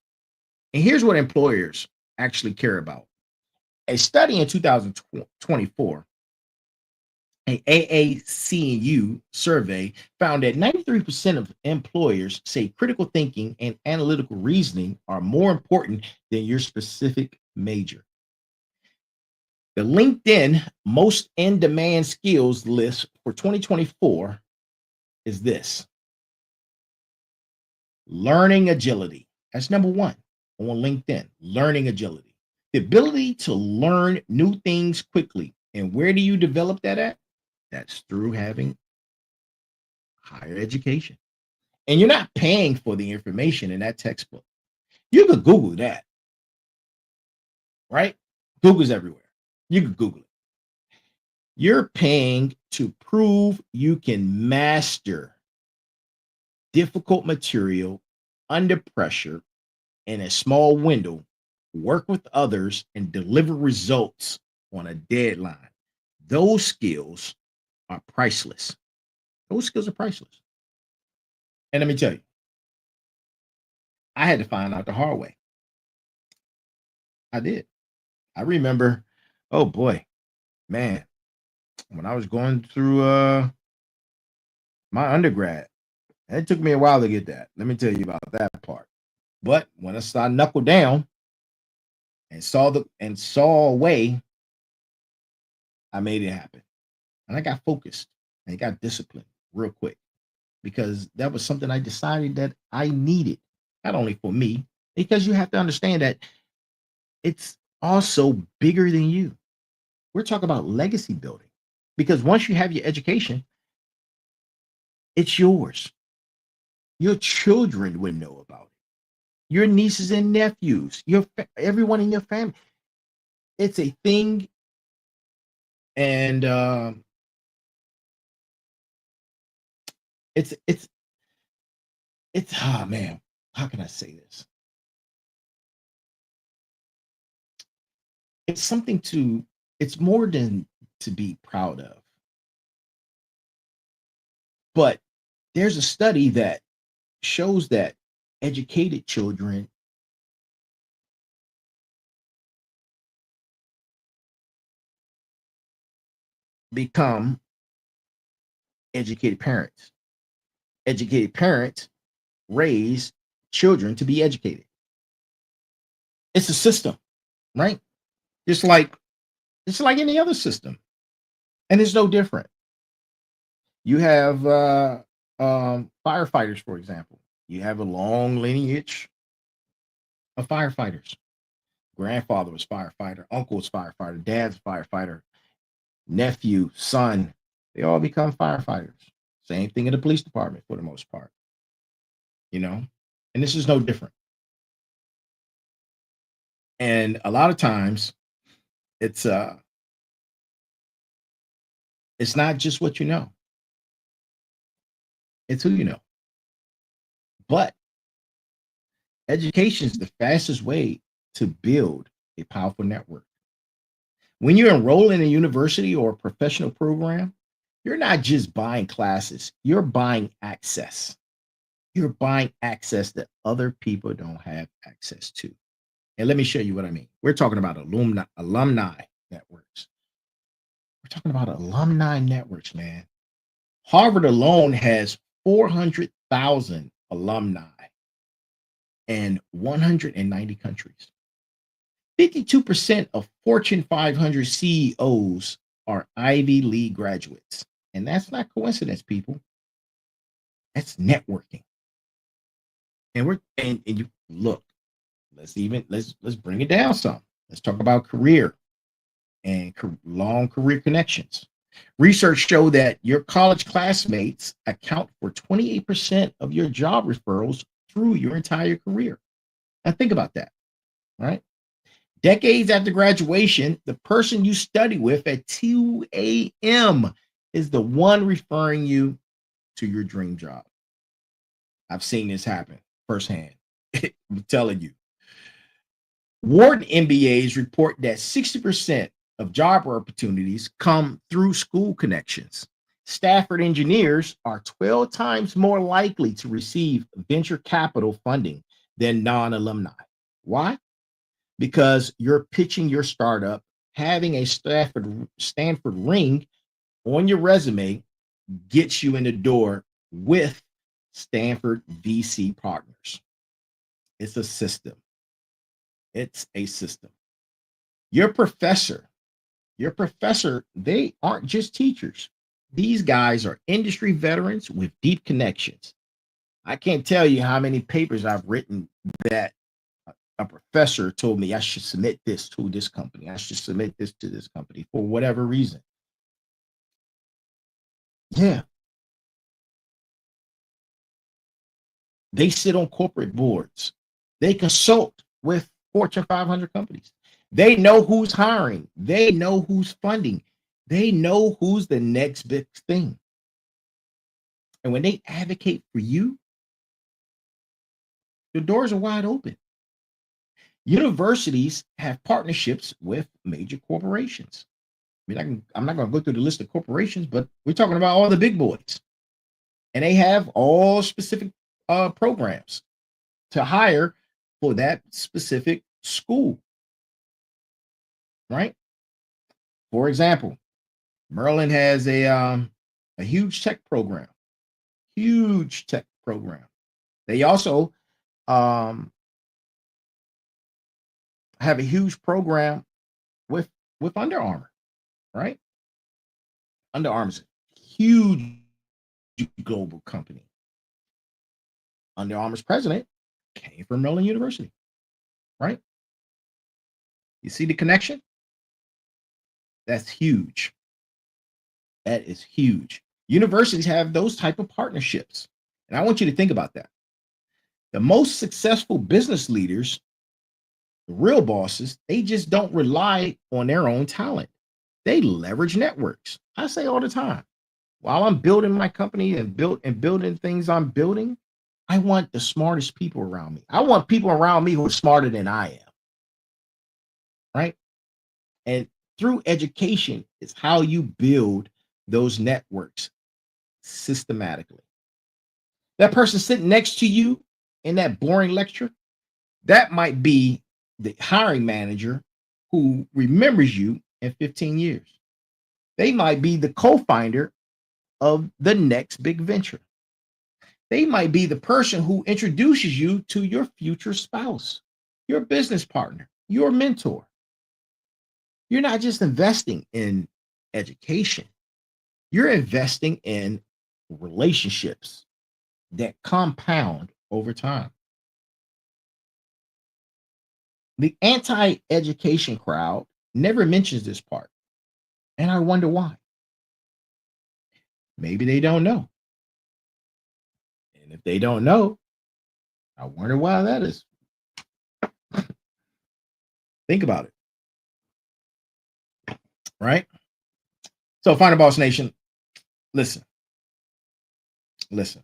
S2: And here's what employers actually care about. A study in 2024, an AACU survey found that 93% of employers say critical thinking and analytical reasoning are more important than your specific major. The LinkedIn most in demand skills list for 2024 is this: learning agility. That's number one on LinkedIn, learning agility. The ability to learn new things quickly. And where do you develop that at? That's through having higher education. And you're not paying for the information in that textbook. You could Google that, right? Google's everywhere. You could Google it. You're paying to prove you can master difficult material under pressure in a small window, work with others, and deliver results on a deadline. Those skills are priceless. Those skills are priceless. And let me tell you, I had to find out the hard way. I did. I remember, oh boy, man, when I was going through my undergrad, it took me a while to get that. Let me tell you about that part. But when I started knuckle down and saw a way, I made it happen. And I got focused and I got disciplined real quick because that was something I decided that I needed, not only for me, because you have to understand that it's also bigger than you. We're talking about legacy building because once you have your education, it's yours. Your children would know about it. Your nieces and nephews, everyone in your family. It's a thing, and it's oh man, how can I say this? It's something to. It's more than to be proud of. But there's a study that shows that educated children become educated parents. Educated parents raise children to be educated. It's a system, right? Just like any other system, and it's no different. You have firefighters, for example. You have a long lineage of firefighters. Grandfather was firefighter, uncle was firefighter, dad's firefighter, nephew, son. They all become firefighters. Same thing in the police department for the most part, you know. And this is no different. And a lot of times, it's uh, it's not just what you know; it's who you know. But education is the fastest way to build a powerful network. When you enroll in a university or a professional program, you're not just buying classes, you're buying access. You're buying access that other people don't have access to. And let me show you what I mean. We're talking about alumni networks. We're talking about alumni networks, man. Harvard alone has 400,000 alumni in 190 countries. 52% of Fortune 500 CEOs are Ivy League graduates. And that's not coincidence, people. That's networking. And you look, let's bring it down some. Let's talk about career and long career connections. Research show that your college classmates account for 28% of your job referrals through your entire career. Now think about that, right? Decades after graduation, the person you study with at 2 a.m. is the one referring you to your dream job. I've seen this happen firsthand. I'm telling you. Wharton MBAs report that 60% of job opportunities come through school connections. Stafford engineers are 12 times more likely to receive venture capital funding than non alumni. Why? Because you're pitching your startup, having a Stanford ring on your resume gets you in the door with Stanford VC partners. It's a system. It's a system. Your professor, they aren't just teachers. These guys are industry veterans with deep connections. I can't tell you how many papers I've written that a professor told me I should submit this to this company. I should submit this to this company for whatever reason. Yeah, they sit on corporate boards. They consult with Fortune 500 companies. They know who's hiring. They know who's funding. They know who's the next big thing. And when they advocate for you, the doors are wide open. Universities have partnerships with major corporations. I mean, I'm not going to go through the list of corporations, but we're talking about all the big boys. And they have all specific programs to hire for that specific school. right? For example, Maryland has a huge tech program, huge tech program. They also um, have a huge program with Under Armour, right? Under Armour's a huge global company. Under Armour's president came from Maryland University, right? You see the connection? That's huge. That is huge. Universities have those type of partnerships. And I want you to think about that. The most successful business leaders, the real bosses, they just don't rely on their own talent. They leverage networks. I say all the time, while I'm building my company and building things I'm building, I want the smartest people around me. I want people around me who are smarter than I am, right? And through education is how you build those networks systematically. That person sitting next to you in that boring lecture, that might be the hiring manager who remembers you in 15 years. They might be the co-founder of the next big venture. They might be the person who introduces you to your future spouse, your business partner, your mentor. You're not just investing in education, you're investing in relationships that compound over time. The anti education crowd never mentions this part, and I wonder why. Maybe they don't know. And if they don't know, I wonder why that is. Think about it, right? So, Final Boss Nation, listen, listen.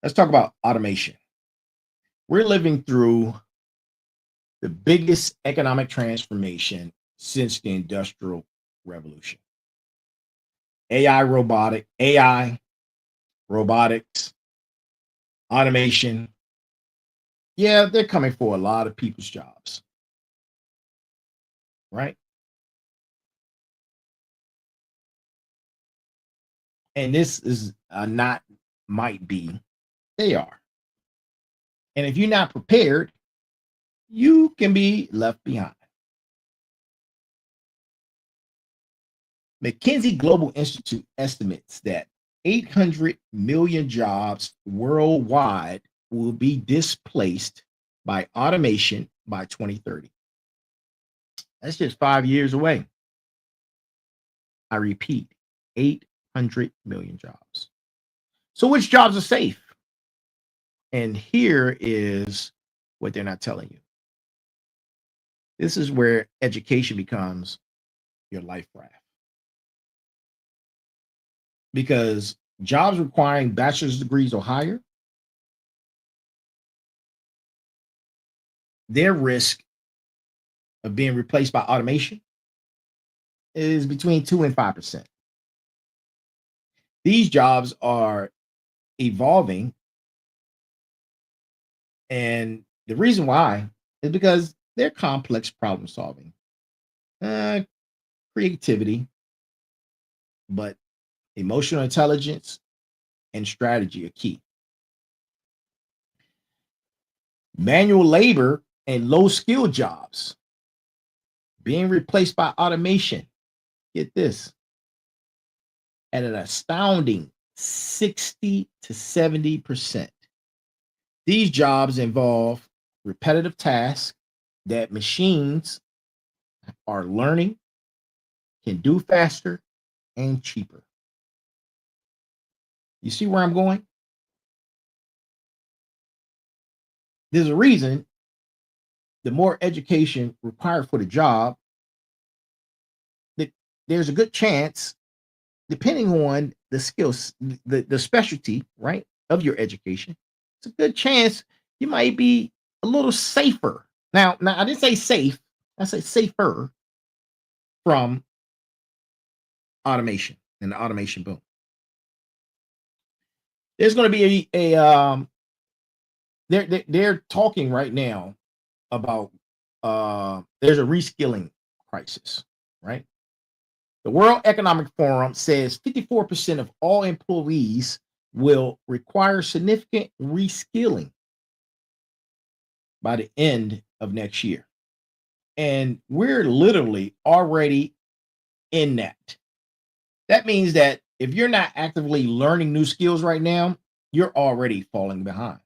S2: Let's talk about automation. We're living through the biggest economic transformation since the Industrial Revolution. AI, robotics, automation. Yeah, they're coming for a lot of people's jobs, right? And this is not might be, they are. And if you're not prepared, you can be left behind. McKinsey Global Institute estimates that 800 million jobs worldwide will be displaced by automation by 2030. That's just 5 years away. I repeat, 800 million jobs. So, which jobs are safe? And here is what they're not telling you. This is where education becomes your life raft. Because jobs requiring bachelor's degrees or higher, their risk of being replaced by automation is between 2 and 5%. These jobs are evolving. And the reason why is because they're complex problem solving, creativity, but emotional intelligence and strategy are key. Manual labor and low skill jobs being replaced by automation. Get this, at an astounding 60 to 70%. These jobs involve repetitive tasks that machines are learning, can do faster and cheaper. You see where I'm going? There's a reason the more education required for the job, that there's a good chance, depending on the skills, the specialty, right, of your education, it's a good chance you might be a little safer. Now I didn't say safe, I say safer from automation and the automation boom. There's going to be they're talking right now about there's a reskilling crisis, right? The World Economic Forum says 54% of all employees will require significant reskilling by the end of next year. And we're literally already in that. That means that if you're not actively learning new skills right now, you're already falling behind.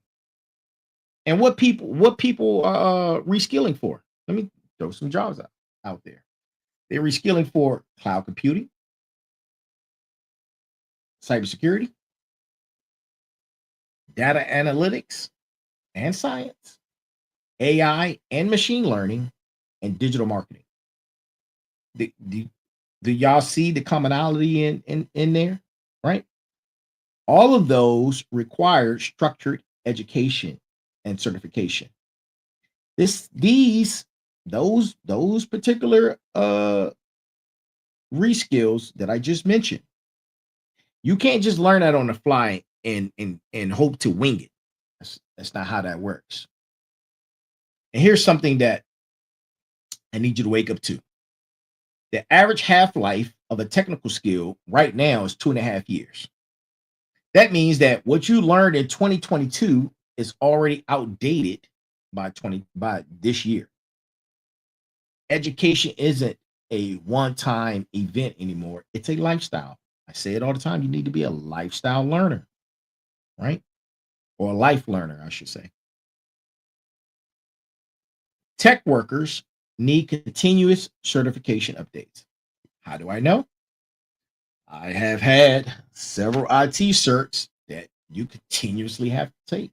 S2: And what people are reskilling for? Let me throw some jobs out there. They're reskilling for cloud computing, cybersecurity, data analytics and science, AI and machine learning, and digital marketing. Do, do, do y'all see the commonality in there? Right? All of those require structured education and certification. This these those particular reskills that I just mentioned, you can't just learn that on the fly and hope to wing it. That's not how that works. And here's something that I need you to wake up to. The average half-life of a technical skill right now is 2.5 years. That means that what you learned in 2022 is already outdated by this year. Education isn't a one-time event anymore. It's a lifestyle. I say it all the time. You need to be a lifestyle learner, right? Or a life learner, I should say. Tech workers need continuous certification updates. How do I know? I have had several IT certs that you continuously have to take.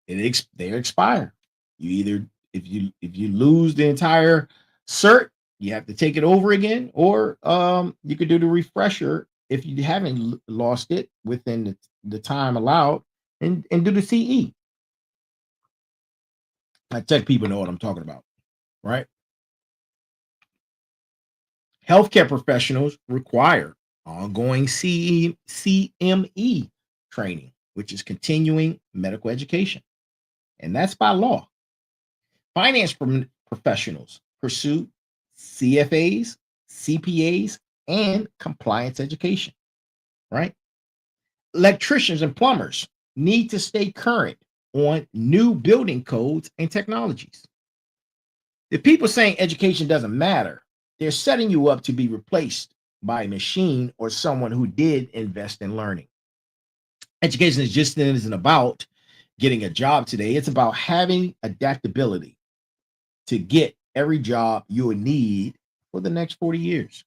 S2: They expire. You either if you lose the entire cert, you have to take it over again, or you could do the refresher if you haven't lost it within the time allowed, and do the CE. My tech people know what I'm talking about, right? Healthcare professionals require ongoing CME training, which is continuing medical education, and that's by law. Finance professionals pursue CFAs, CPAs, and compliance education, right? Electricians and plumbers need to stay current on new building codes and technologies. The people saying education doesn't matter, they're setting you up to be replaced by a machine or someone who did invest in learning. Education is just isn't about getting a job today. It's about having adaptability to get every job you will need for the next 40 years.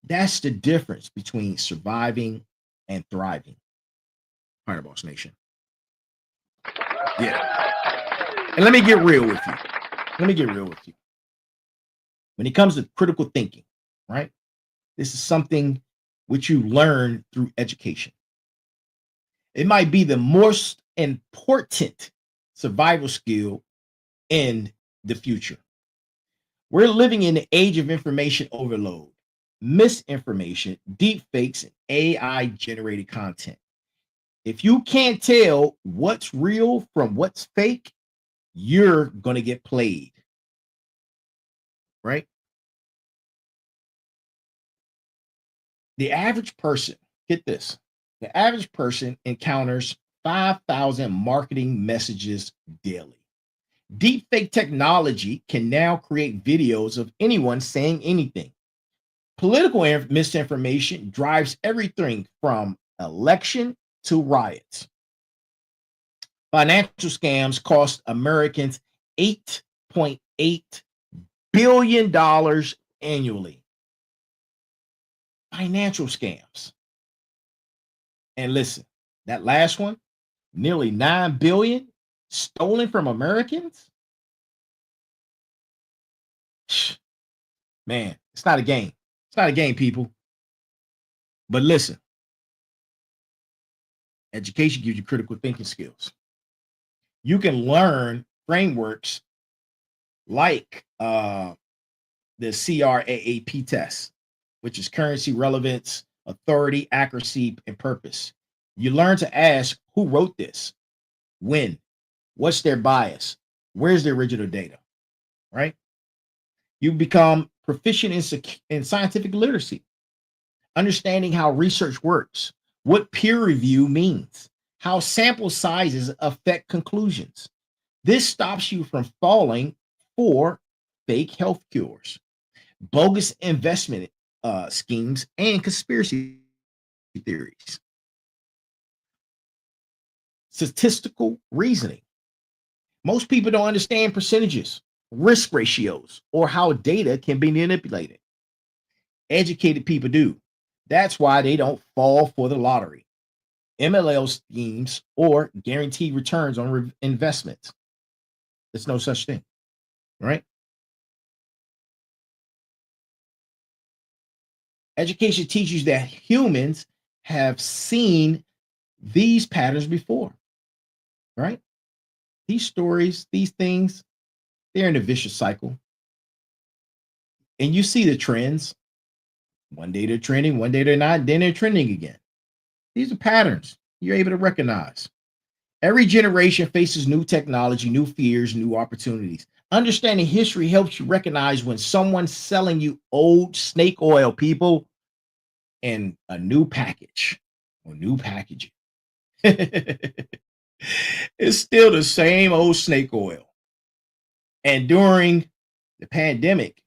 S2: That's the difference between surviving and thriving. All right, Boss Nation. Yeah. And let me get real with you. Let me get real with you. When it comes to critical thinking, right? This is something which you learn through education. It might be the most important survival skill in the future. We're living in the age of information overload, misinformation, deep fakes, and AI generated content. If you can't tell what's real from what's fake, you're going to get played, right? The average person, get this, the average person encounters 5,000 marketing messages daily. Deepfake technology can now create videos of anyone saying anything. Political misinformation drives everything from election to riots. Financial scams cost Americans $8.8 billion annually. Financial scams. And listen, that last one, nearly 9 billion stolen from Americans. Man, it's not a game. It's not a game, people. But listen, education gives you critical thinking skills. You can learn frameworks like the CRAAP test, which is currency, relevance, authority, accuracy, and purpose. You learn to ask who wrote this, when, what's their bias, where's the original data. right? You become proficient in scientific literacy, understanding how research works, what peer review means, how sample sizes affect conclusions. This stops you from falling for fake health cures, bogus investment schemes, and conspiracy theories. Statistical reasoning. Most people don't understand percentages, risk ratios, or how data can be manipulated. Educated people do. That's why they don't fall for the lottery, MLL schemes, or guaranteed returns on investments. There's no such thing, right? Education teaches that humans have seen these patterns before, right? These stories, these things, they're in a vicious cycle. And you see the trends. One day they're trending, one day they're not, then they're trending again. These are patterns you're able to recognize. Every generation faces new technology, new fears, new opportunities. Understanding history helps you recognize when someone's selling you old snake oil, people, and a new package or new packaging. It's still the same old snake oil. And during the pandemic,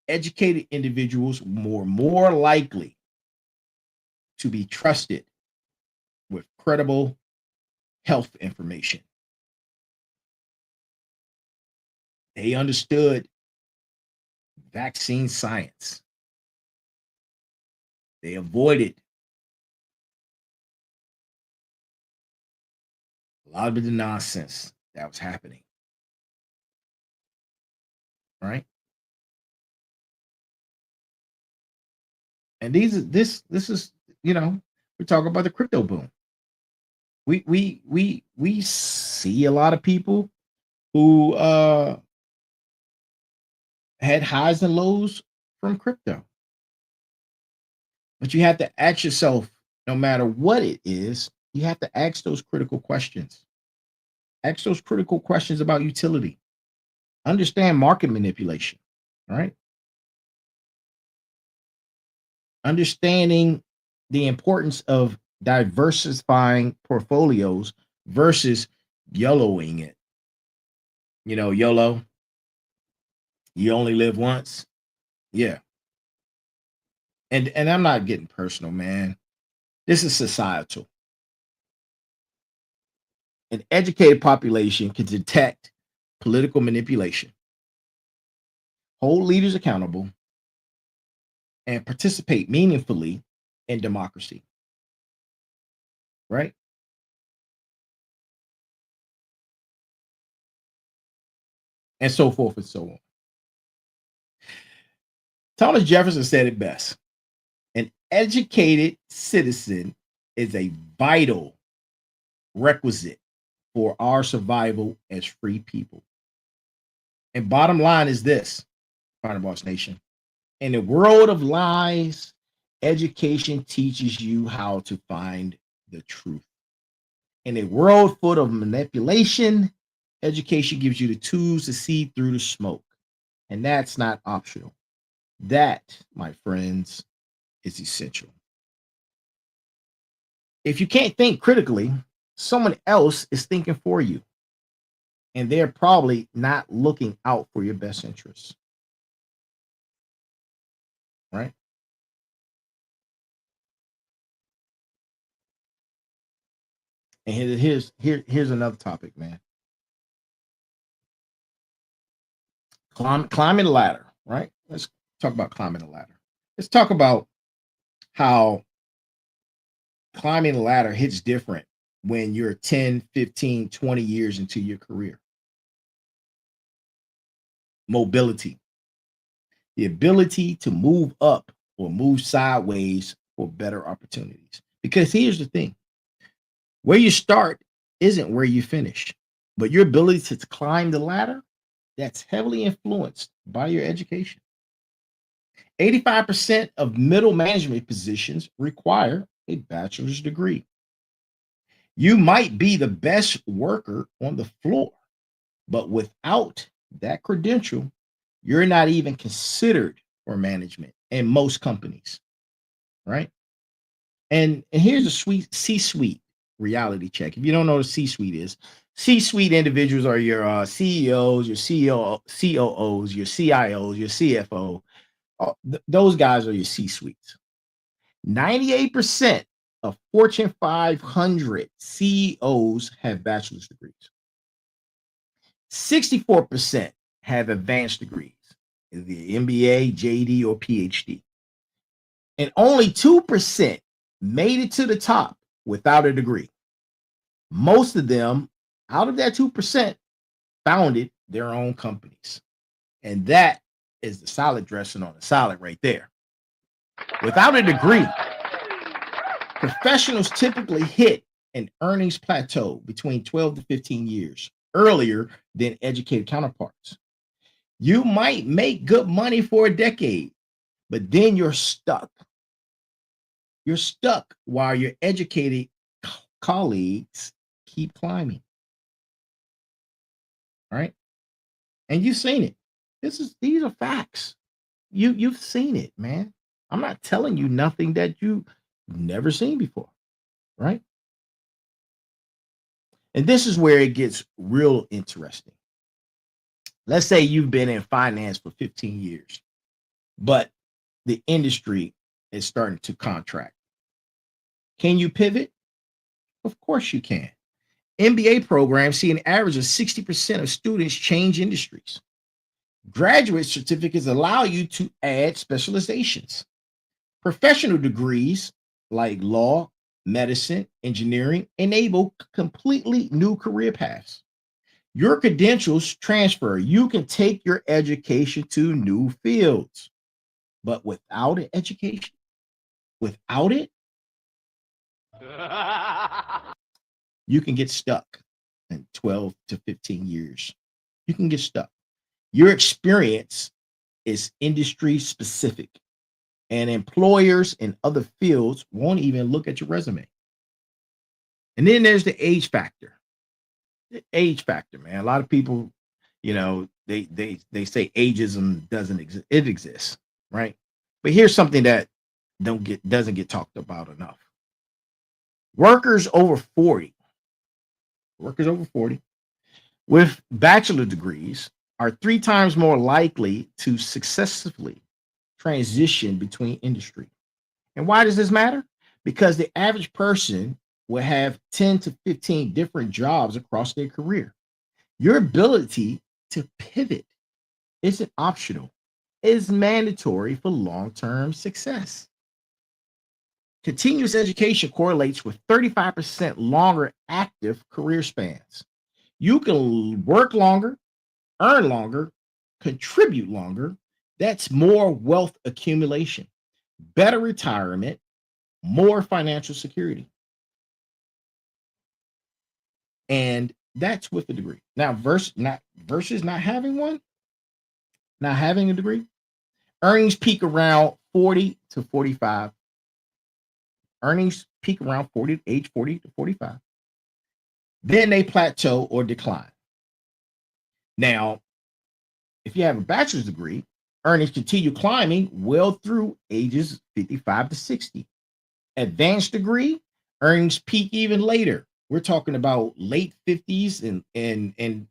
S2: educated individuals were more likely to be trusted with credible health information. They understood vaccine science. They avoided a lot of the nonsense that was happening, right? And this is, we're talking about the crypto boom. We see a lot of people who had highs and lows from crypto. But you have to ask yourself, no matter what it is, you have to ask those critical questions. Ask those critical questions about utility. Understand market manipulation, right? Understanding the importance of diversifying portfolios versus YOLOing it. YOLO, you only live once. Yeah. And I'm not getting personal, man. This is societal. An educated population can detect political manipulation, hold leaders accountable, and participate meaningfully in democracy, right? And so forth and so on. Thomas Jefferson said it best: an educated citizen is a vital requisite for our survival as free people. And bottom line is this, Final Boss Nation: in a world of lies, education teaches you how to find the truth. In a world full of manipulation, education gives you the tools to see through the smoke. And that's not optional. That, my friends, is essential. If you can't think critically, someone else is thinking for you, and they're probably not looking out for your best interests, right? And here's another topic, man. Climbing the ladder, right? Let's talk about climbing the ladder. Let's talk about how climbing the ladder hits different when you're 10, 15, 20 years into your career. Mobility, the ability to move up or move sideways for better opportunities. Because here's the thing: where you start isn't where you finish, but your ability to climb the ladder, that's heavily influenced by your education. 85% of middle management positions require a bachelor's degree. You might be the best worker on the floor, but without that credential, you're not even considered for management in most companies, right? And here's a sweet C-suite reality check. If you don't know what a C-suite is, C-suite individuals are your CEOs, your COOs, your CIOs, your CFO. Those guys are your C-suites. 98% of Fortune 500 CEOs have bachelor's degrees. 64% have advanced degrees, the MBA, JD, or PhD. And only 2% made it to the top without a degree. Most of them, out of that 2%, founded their own companies. And that is the salad dressing on the salad right there. Without a degree, professionals typically hit an earnings plateau between 12 to 15 years earlier than educated counterparts. You might make good money for a decade, but then you're stuck. You're stuck while your educated colleagues keep climbing. Right? And you've seen it. These are facts. You've seen it, man. I'm not telling you nothing that you've never seen before, right? And this is where it gets real interesting. Let's say you've been in finance for 15 years, but the industry is starting to contract. Can you pivot? Of course you can. MBA programs see an average of 60% of students change industries. Graduate certificates allow you to add specializations. Professional degrees like law, medicine, engineering enable completely new career paths. Your credentials transfer. You can take your education to new fields. But without an education, without it, you can get stuck in 12 to 15 years. You can get stuck. Your experience is industry specific, and employers in other fields won't even look at your resume. And then there's the age factor. The age factor, man. A lot of people, they say ageism doesn't exist. It exists, right? But here's something that doesn't get talked about enough. Workers over 40, workers over 40 with bachelor degrees are 3 times more likely to successfully transition between industry. And why does this matter? Because the average person will have 10 to 15 different jobs across their career. Your ability to pivot isn't optional, it's mandatory for long-term success. Continuous education correlates with 35% longer active career spans. You can work longer, earn longer, contribute longer. That's more wealth accumulation, better retirement, more financial security. And that's with a degree. Now, versus not having one, not having a degree, earnings peak around 40 to 45. Earnings peak around age 40 to 45. Then they plateau or decline. Now, if you have a bachelor's degree, earnings continue climbing well through ages 55 to 60. Advanced degree, earnings peak even later. We're talking about late 50s and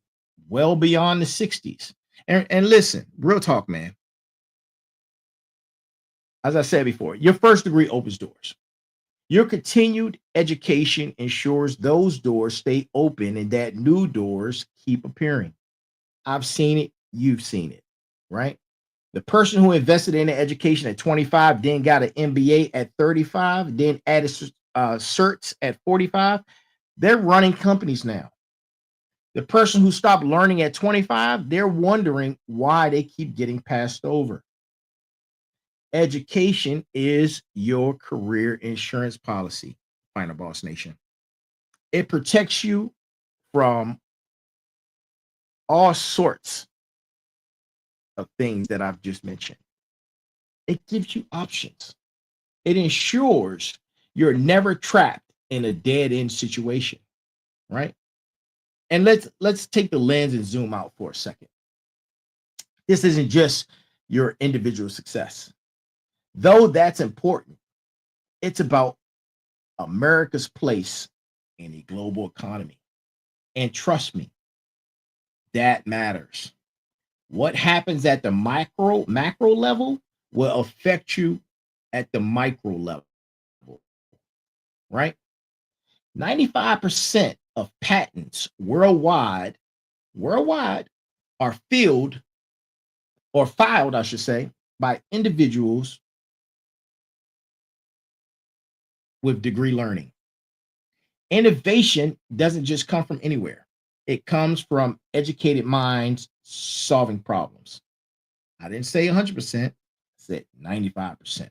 S2: well beyond the 60s. And listen, real talk, man. As I said before, your first degree opens doors. Your continued education ensures those doors stay open and that new doors keep appearing. I've seen it, you've seen it, right? The person who invested in the education at 25, then got an MBA at 35, then added certs at 45, they're running companies now. The person who stopped learning at 25, they're wondering why they keep getting passed over. Education is your career insurance policy, Final Boss Nation. It protects you from all sorts of things that I've just mentioned. It gives you options. It ensures you're never trapped in a dead end situation, right? And let's take the lens and zoom out for a second. This isn't just your individual success. Though that's important, it's about America's place in the global economy. And trust me, that matters. What happens at the macro level will affect you at the micro level, right? 95% of patents worldwide are filed, I should say, by individuals with degree learning. Innovation doesn't just come from anywhere. It comes from educated minds solving problems. I didn't say 100%, I said 95%.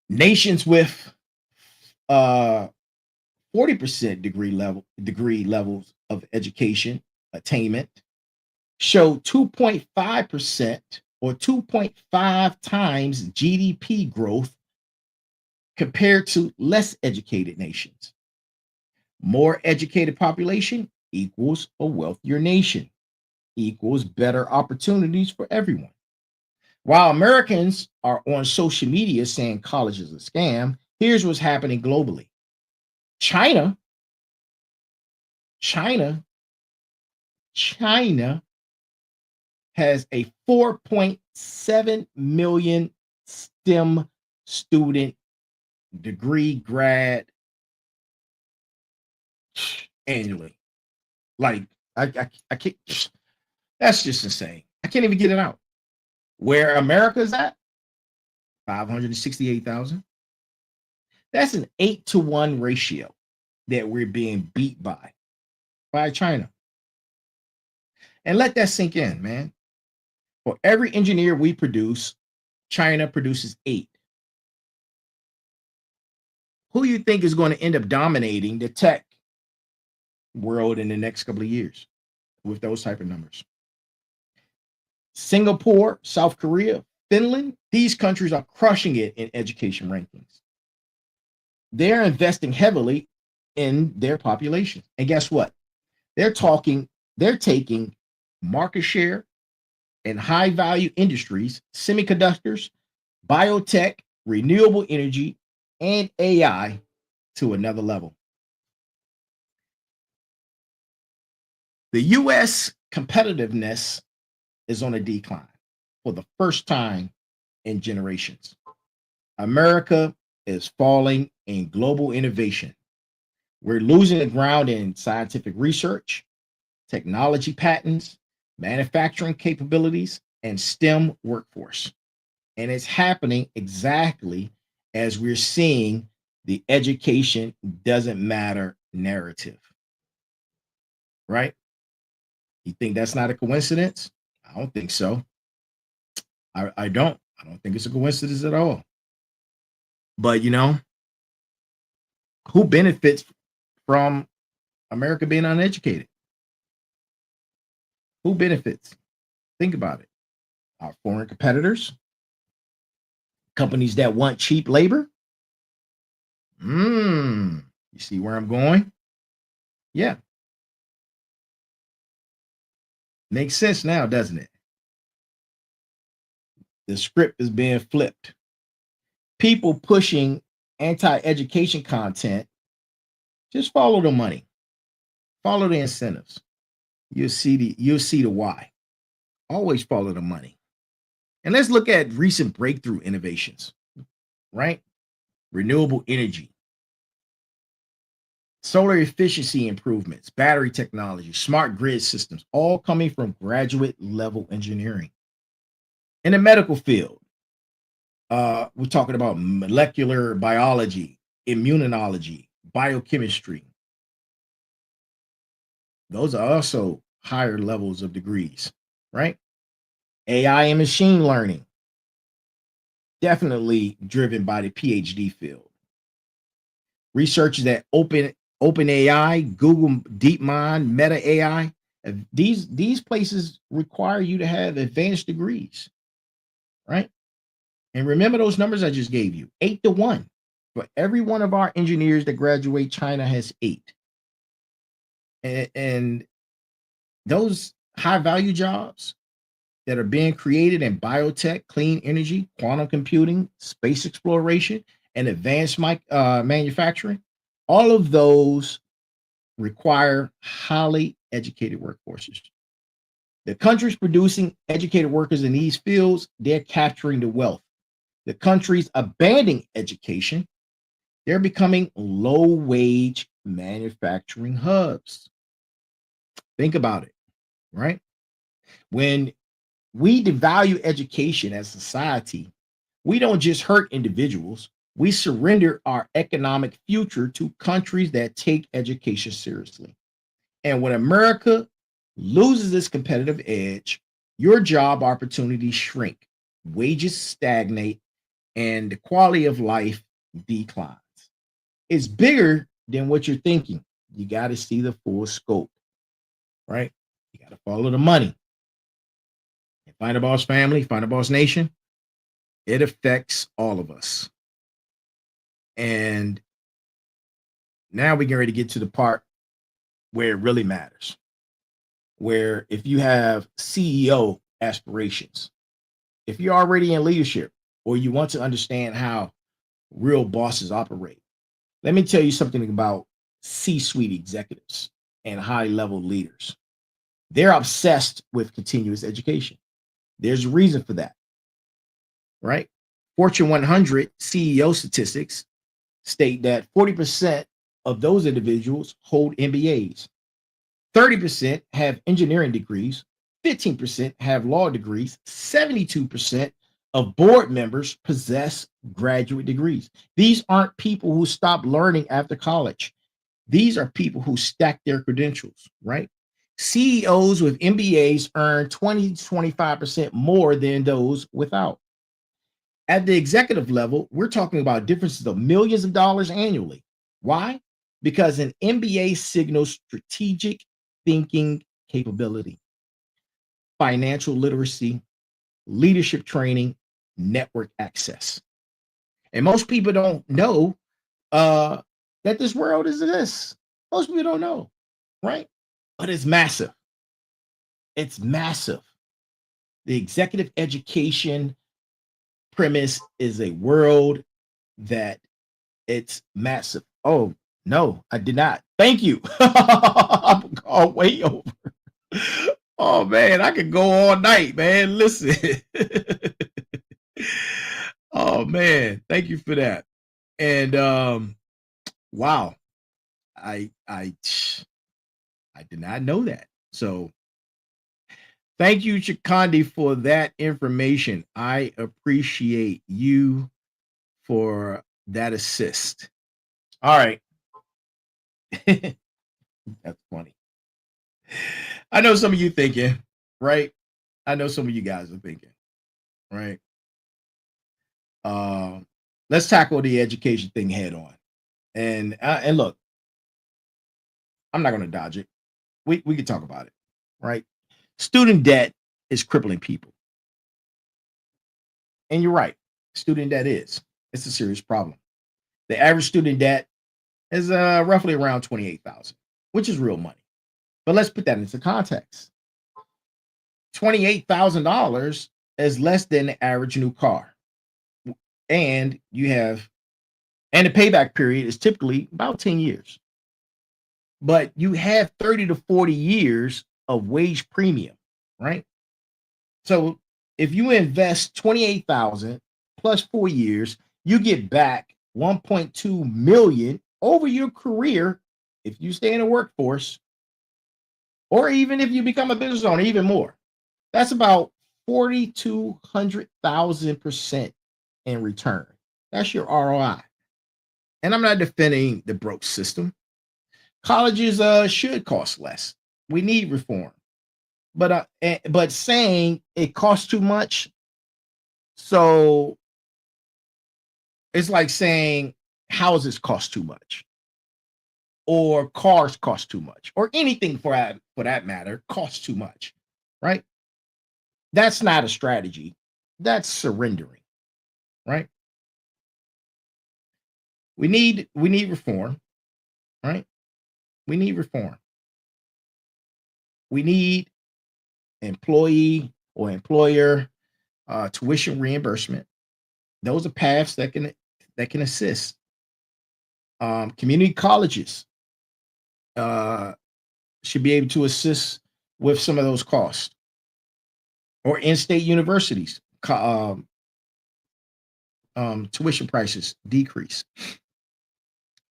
S2: Nations with 40% degree levels of education attainment show 2.5% or 2.5 times GDP growth compared to less educated nations. More educated population equals a wealthier nation, equals better opportunities for everyone. While Americans are on social media saying college is a scam, here's what's happening globally. China, China, China has a 4.7 million STEM student degree grad annually. Like I can't. That's just insane. I can't even get it out. Where America's at 568,000. That's an 8-to-1 ratio that we're being beat by China. And let that sink in, man. For every engineer we produce, China produces 8. Who do you think is going to end up dominating the tech world in the next couple of years with those type of numbers? Singapore, South Korea, Finland, these countries are crushing it in education rankings. They're investing heavily in their population. And guess what? They're taking market share in high value industries, semiconductors, biotech, renewable energy, and AI to another level. The US competitiveness is on a decline for the first time in generations. America is falling in global innovation. We're losing the ground in scientific research, technology patents, manufacturing capabilities, and STEM workforce. And it's happening exactly as we're seeing the education doesn't matter narrative. Right? You think that's not a coincidence? I don't think so. I don't. I don't think it's a coincidence at all. But who benefits from America being uneducated? Who benefits? Think about it. Our foreign competitors, companies that want cheap labor. You see where I'm going? Yeah. Makes sense now, doesn't it? The script is being flipped. People pushing anti-education content, just follow the money. Follow the incentives. You'll see the why. Always follow the money. And let's look at recent breakthrough innovations, right? Renewable energy, solar efficiency improvements, battery technology, smart grid systems, all coming from graduate level engineering. In the medical field, we're talking about molecular biology, immunology, biochemistry. Those are also higher levels of degrees, right? AI and machine learning, definitely driven by the PhD field. Research that OpenAI, Google DeepMind, Meta AI, these places require you to have advanced degrees, right? And remember those numbers I just gave you, 8-to-1. For every one of our engineers that graduate, China has 8. And those high value jobs that are being created in biotech, clean energy, quantum computing, space exploration, and advanced manufacturing, all of those require highly educated workforces. The countries producing educated workers in these fields, they're capturing the wealth. The countries abandoning education, they're becoming low wage manufacturing hubs. Think about it, right? When we devalue education as a society, we don't just hurt individuals, we surrender our economic future to countries that take education seriously. And when America loses its competitive edge, your job opportunities shrink, wages stagnate, and the quality of life declines. It's bigger than what you're thinking. You got to see the full scope, right? You got to follow the money. And Find a Boss family, Find a Boss Nation, it affects all of us. And now we get ready to get to the part where it really matters. Where if you have CEO aspirations, if you're already in leadership, or you want to understand how real bosses operate, let me tell you something about C suite executives and high level leaders. They're obsessed with continuous education. There's a reason for that, right? Fortune 100 CEO statistics state that 40% of those individuals hold MBAs, 30% have engineering degrees, 15% have law degrees, 72% of board members possess graduate degrees. These aren't people who stop learning after college. These are people who stack their credentials, right? CEOs with MBAs earn 20 to 25% more than those without. At the executive level, we're talking about differences of millions of dollars annually. Why? Because an MBA signals strategic thinking capability, financial literacy, leadership training, network access. And most people don't know uh, that this world is this. Most people don't know, right? But it's massive. It's massive. The executive education premise is a world that it's massive. Oh, no, I did not. Thank you. I'm going way over. Oh man, I could go all night, man. Listen. Oh man, thank you for that. And wow, I I did not know that. So thank you, Chikandi, for that information. I appreciate you for that assist. All right. That's funny. I know some of you thinking, right? I know some of you guys are thinking, right? Um, let's tackle the education thing head on. And look, I'm not going to dodge it. We can talk about it, right? Student debt is crippling people, and you're right. Student debt is it's a serious problem. The average student debt is roughly around 28,000, which is real money. But let's put that into context. $28,000 is less than the average new car, and the payback period is typically about 10 years. But you have 30 to 40 years of wage premium, right? So if you invest 28,000 plus 4 years, you get back 1.2 million over your career if you stay in the workforce, or even if you become a business owner, even more. That's about 4,200,000% in return. That's your ROI. And I'm not defending the broke system. Colleges should cost less. We need reform. But saying it costs too much, so it's like saying houses cost too much, or cars cost too much, or anything for that matter costs too much, right? That's not a strategy. That's surrendering, right? We need reform, right? We need reform. We need employee or employer tuition reimbursement. Those are paths that can assist. Community colleges uh, should be able to assist with some of those costs, or in-state universities tuition prices decrease.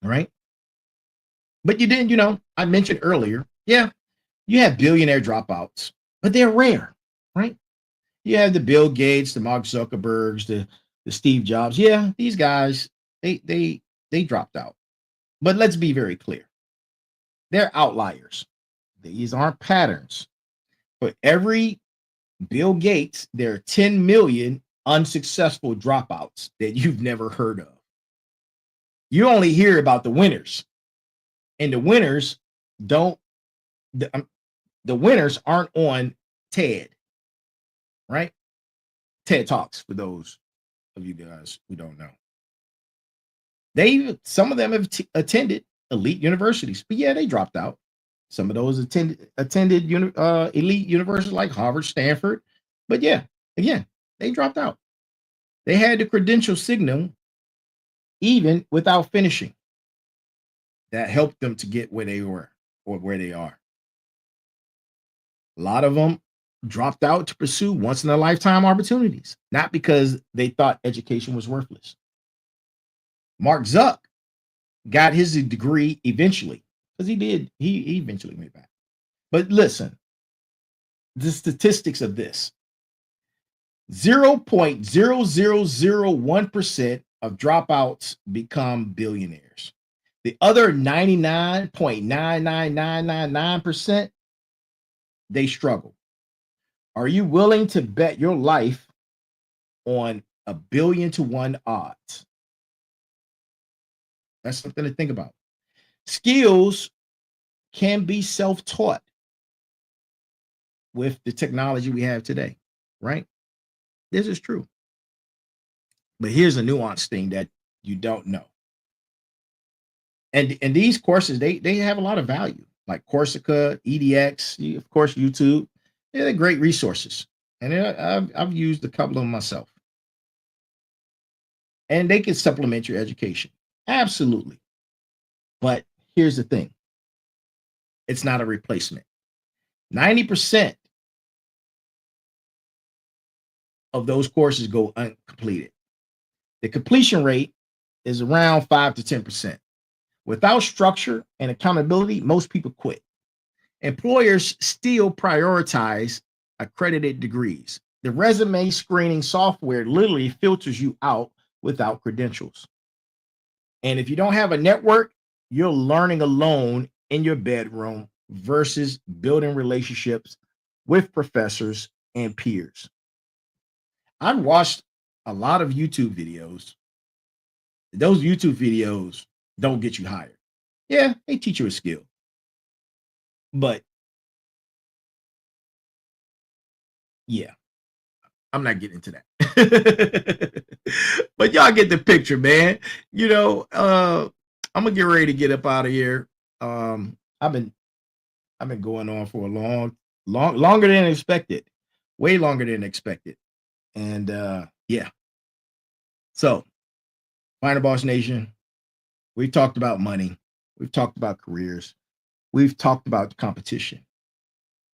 S2: All right, but you didn't. I mentioned earlier. Yeah, you have billionaire dropouts, but they're rare, right? You have the Bill Gates, the Mark Zuckerbergs, the Steve Jobs. Yeah, these guys they dropped out. But let's be very clear. They're outliers. These aren't patterns. For every Bill Gates, there are 10 million unsuccessful dropouts that you've never heard of. You only hear about the winners, and the winners don't. The winners aren't on TED, right? TED Talks, for those of you guys who don't know. Some of them have attended elite universities, but yeah, they dropped out. Some of those attended elite universities like Harvard, Stanford, but yeah, again, they dropped out. They had the credential signal even without finishing. That helped them to get where they were or where they are. A lot of them dropped out to pursue once in a lifetime opportunities, not because they thought education was worthless. Mark Zuck got his degree eventually, because he eventually made back. But listen, the statistics of this: 0.0001% of dropouts become billionaires. The other 99.99999%, they struggle. Are you willing to bet your life on 1,000,000,000 to 1 odds? That's something to think about. Skills can be self-taught with the technology we have today, right? This is true. But here's a nuanced thing that you don't know. And these courses, they have a lot of value, like Coursera, EDX, of course, YouTube. They're great resources. And I've used a couple of them myself. And they can supplement your education. Absolutely. But here's the thing. It's not a replacement. 90% of those courses go uncompleted. The completion rate is around 5 to 10%. Without structure and accountability, most people quit. Employers still prioritize accredited degrees. The resume screening software literally filters you out without credentials. And if you don't have a network, you're learning alone in your bedroom versus building relationships with professors and peers. I've watched a lot of YouTube videos. Those YouTube videos don't get you hired. Yeah, they teach you a skill. But yeah, I'm not getting into that. But y'all get the picture, man. I'm gonna get ready to get up out of here. I've been going on for a longer than expected, way longer than expected. And yeah. So, Final Boss Nation, we've talked about money, we've talked about careers, we've talked about competition.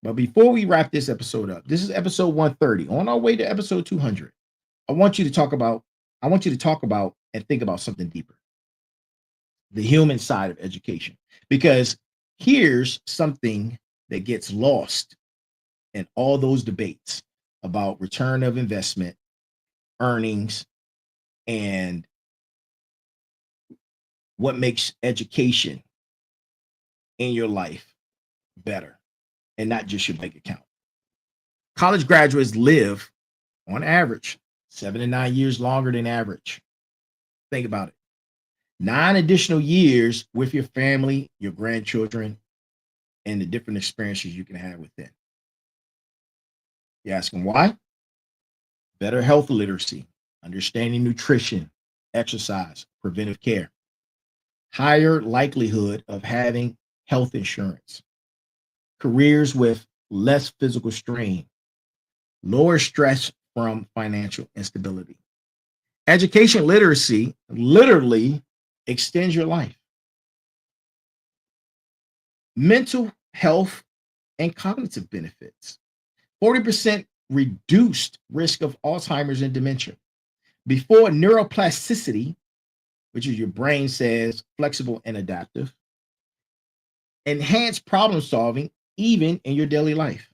S2: But before we wrap this episode up, this is episode 130. On our way to episode 200, I want you to talk about and think about something deeper. The human side of education. Because here's something that gets lost in all those debates about return of investment, earnings, and what makes education in your life better, and not just your bank account. College graduates live, on average, 7 to 9 years longer than average. Think about it. 9 additional years with your family, your grandchildren, and the different experiences you can have with them. You ask them why? Better health literacy, understanding nutrition, exercise, preventive care, higher likelihood of having health insurance, careers with less physical strain, lower stress from financial instability. Education literacy literally extends your life. Mental health and cognitive benefits. 40% reduced risk of Alzheimer's and dementia. Before neuroplasticity, which is your brain says flexible and adaptive, enhanced problem solving even in your daily life.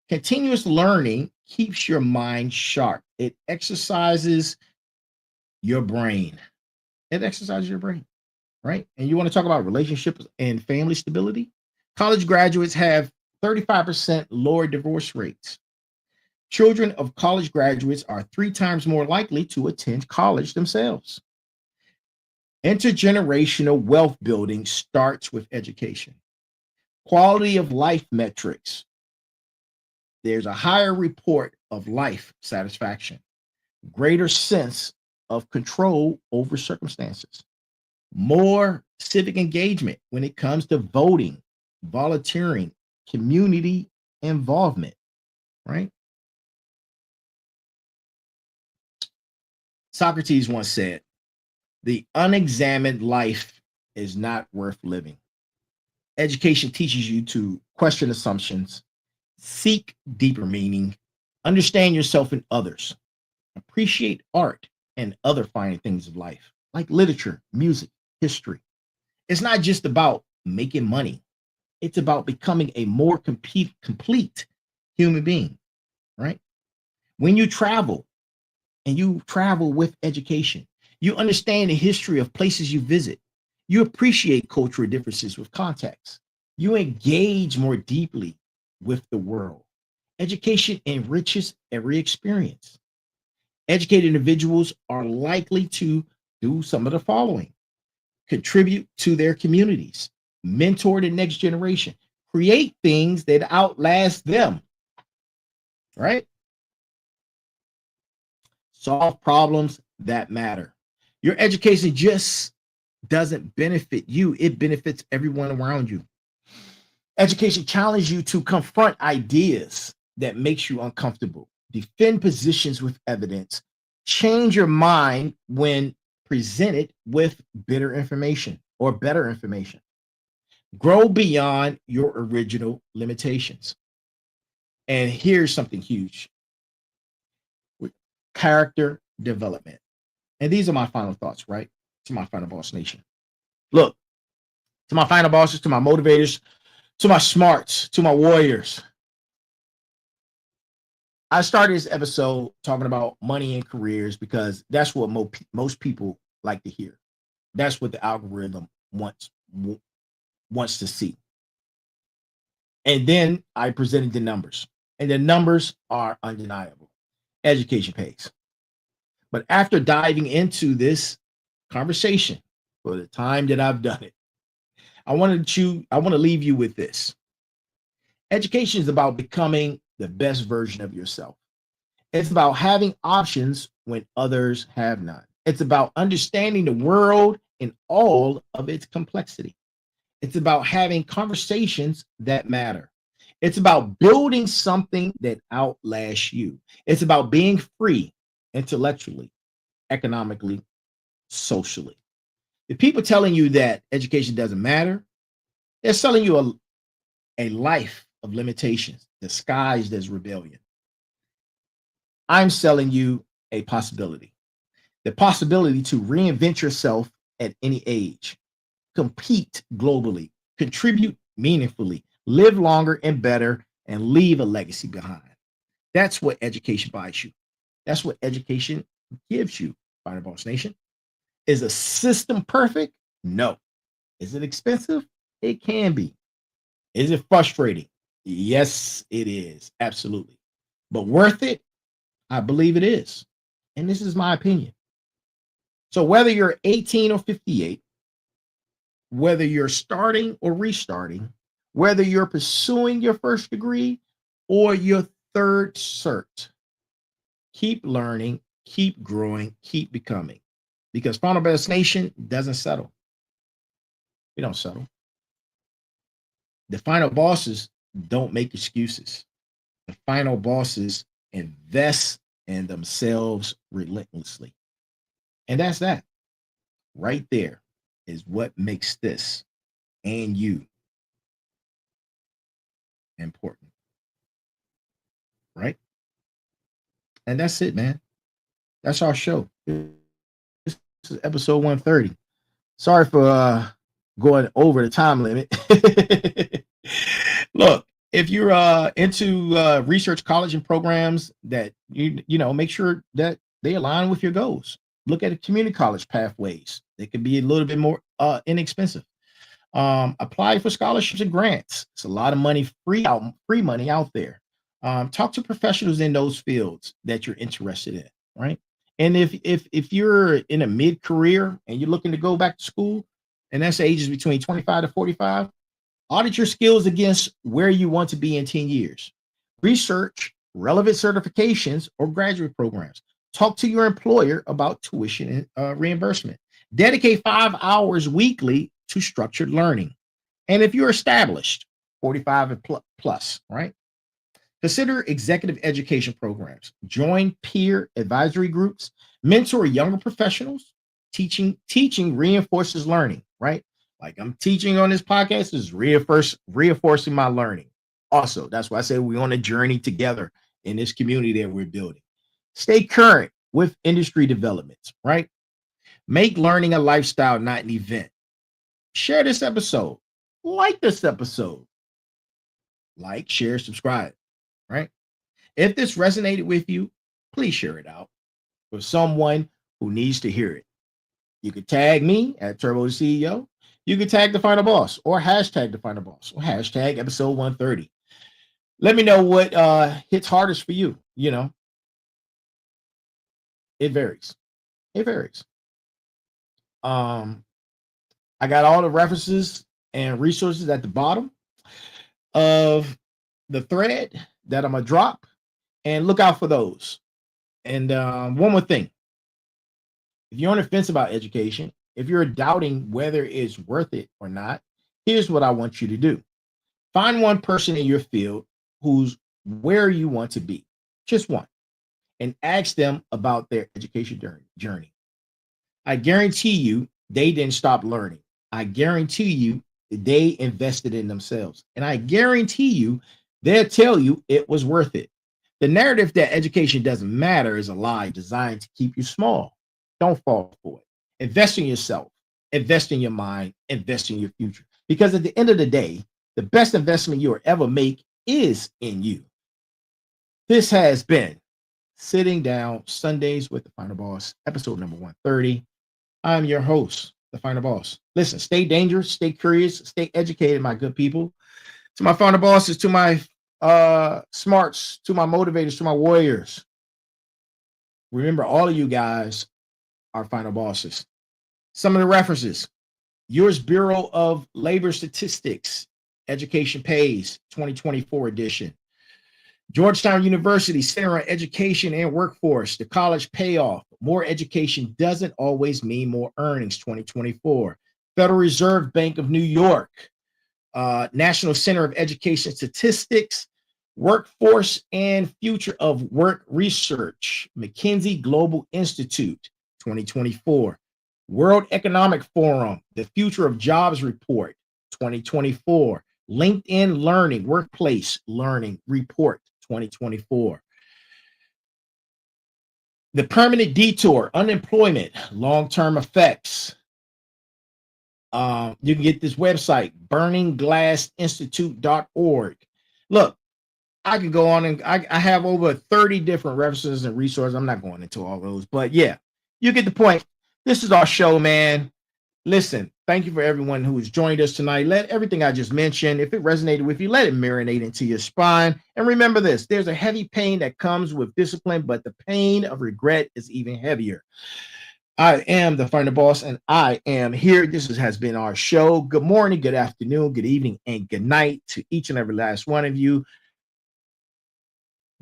S2: Continuous learning keeps your mind sharp. It exercises your brain. It exercises your brain, right? And you want to talk about relationships and family stability? College graduates have 35% lower divorce rates. Children of college graduates are 3 times more likely to attend college themselves. Intergenerational wealth building starts with education. Quality of life metrics. There's a higher report of life satisfaction, greater sense of control over circumstances, more civic engagement when it comes to voting, volunteering, community involvement, right? Socrates once said, the unexamined life is not worth living. Education teaches you to question assumptions, seek deeper meaning, understand yourself and others, appreciate art and other fine things of life, like literature, music, history. It's not just about making money. It's about becoming a more complete human being, right? When you travel and you travel with education, you understand the history of places you visit. You appreciate cultural differences with context. You engage more deeply with the world. Education enriches every experience. Educated individuals are likely to do some of the following: contribute to their communities, mentor the next generation, create things that outlast them, right? Solve problems that matter. Your education just doesn't benefit you, it benefits everyone around you. Education challenges you to confront ideas that makes you uncomfortable, defend positions with evidence, change your mind when presented with bitter information or better information. Grow beyond your original limitations. And here's something huge with character development. And these are my final thoughts, right? To my final boss nation. Look, to my final bosses, to my motivators, to my smarts, to my warriors. I started this episode talking about money and careers because that's what most people like to hear. That's what the algorithm wants to see. And then I presented the numbers, and the numbers are undeniable. Education pays. But after diving into this conversation for the time that I've done it, I want to leave you with this. Education is about becoming the best version of yourself. It's about having options when others have none. It's about understanding the world in all of its complexity. It's about having conversations that matter. It's about building something that outlasts you. It's about being free intellectually, economically, socially. The people telling you that education doesn't matter, they're selling you a life of limitations disguised as rebellion. I'm selling you a possibility, the possibility to reinvent yourself at any age, compete globally, contribute meaningfully, live longer and better, and leave a legacy behind. That's what education buys you. That's what education gives you, Final Boss Nation. Is a system perfect? No. Is it expensive? It can be. Is it frustrating? Yes, it is. Absolutely. But worth it? I believe it is. And this is my opinion. So whether you're 18 or 58, whether you're starting or restarting, whether you're pursuing your first degree or your third cert, keep learning, keep growing, keep becoming. Because Final Best Nation doesn't settle. We don't settle. The final bosses Don't make excuses. The final bosses invest in themselves relentlessly. And that's that. Right there is what makes this and you important. Right? And that's it, man. That's our show. This is episode 130. Sorry for going over the time limit. Look, if you're into research college and programs that you know, make sure that they align with your goals. Look at the community college pathways. They can be a little bit more inexpensive. Apply for scholarships and grants. It's a lot of money, free money out there. Talk to professionals in those fields that you're interested in, right? And if you're in a mid-career and you're looking to go back to school, and that's ages between 25 to 45, audit your skills against where you want to be in 10 years. Research relevant certifications or graduate programs. Talk to your employer about tuition and reimbursement. Dedicate 5 hours weekly to structured learning. And if you're established, 45 and plus, right? Consider executive education programs. Join peer advisory groups. Mentor younger professionals. Teaching reinforces learning, right? Like I'm teaching on this podcast is reinforcing my learning. Also, that's why I say we're on a journey together in this community that we're building. Stay current with industry developments, right? Make learning a lifestyle, not an event. Share this episode. Like this episode. Like, share, subscribe, right? If this resonated with you, please share it out for someone who needs to hear it. You could tag me at Turbo the CEO. You could tag the final boss or hashtag the final boss or hashtag episode 130. Let me know what hits hardest for you. You know, it varies. It varies. I got all the references and resources at the bottom of the thread that I'm gonna drop, and look out for those. And one more thing: if you're on the fence about education, if you're doubting whether it's worth it or not, here's what I want you to do: find one person in your field who's where you want to be, just one, and ask them about their education journey. I guarantee you they didn't stop learning. I guarantee you they invested in themselves. And I guarantee you they'll tell you it was worth it. The narrative that education doesn't matter is a lie designed to keep you small. Don't fall for it. Invest in yourself, invest in your mind, invest in your future. Because at the end of the day, the best investment you'll ever make is in you. This has been Sitting Down Sundays with the Final Boss, episode number 130. I'm your host, the Final Boss. Listen, stay dangerous, stay curious, stay educated, my good people. To my Final Bosses, to my smarts, to my motivators, to my warriors. Remember, all of you guys are Final Bosses. Some of the references: U.S. Bureau of Labor Statistics, Education Pays, 2024 edition. Georgetown University Center on Education and Workforce, the college payoff. More education doesn't always mean more earnings, 2024. Federal Reserve Bank of New York, National Center of Education Statistics, Workforce and Future of Work Research, McKinsey Global Institute, 2024. World Economic Forum, the Future of Jobs Report, 2024. LinkedIn Learning, Workplace Learning Report, 2024. The Permanent Detour, Unemployment, Long-Term Effects. You can get this website, burningglassinstitute.org. Look, I could go on and I have over 30 different references and resources. I'm not going into all those, but yeah, you get the point. This is our show, man. Listen, thank you for everyone who has joined us tonight. Let everything I just mentioned, if it resonated with you, let it marinate into your spine. And remember this: there's a heavy pain that comes with discipline, but the pain of regret is even heavier. I am the Final Boss, and I am here. Has been our show. Good morning, good afternoon, good evening, and good night to each and every last one of you.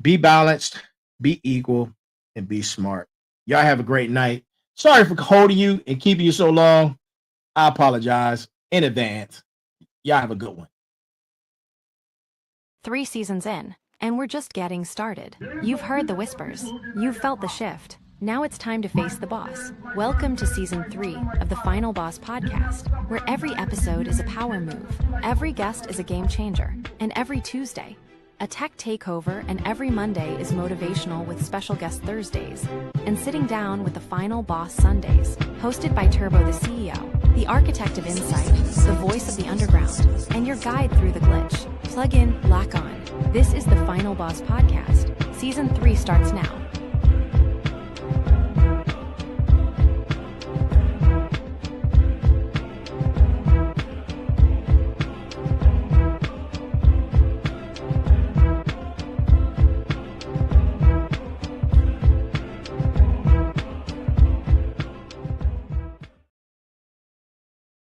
S2: Be balanced, be equal, and be smart. Y'all have a great night. Sorry for holding you and keeping you so long. I apologize in advance. Y'all have a good one.
S3: 3 seasons in, and we're just getting started. You've heard the whispers. You've felt the shift. Now it's time to face the boss. Welcome to Season 3 of the Final Boss podcast, where every episode is a power move, every guest is a game changer, and every Tuesday, a tech takeover, and every Monday is motivational with special guest Thursdays, and sitting down with the Final Boss Sundays, hosted by Turbo the CEO, the architect of insight, the voice of the underground, and your guide through the glitch. Plug in, lock on. This is the Final Boss podcast. Season 3 starts now.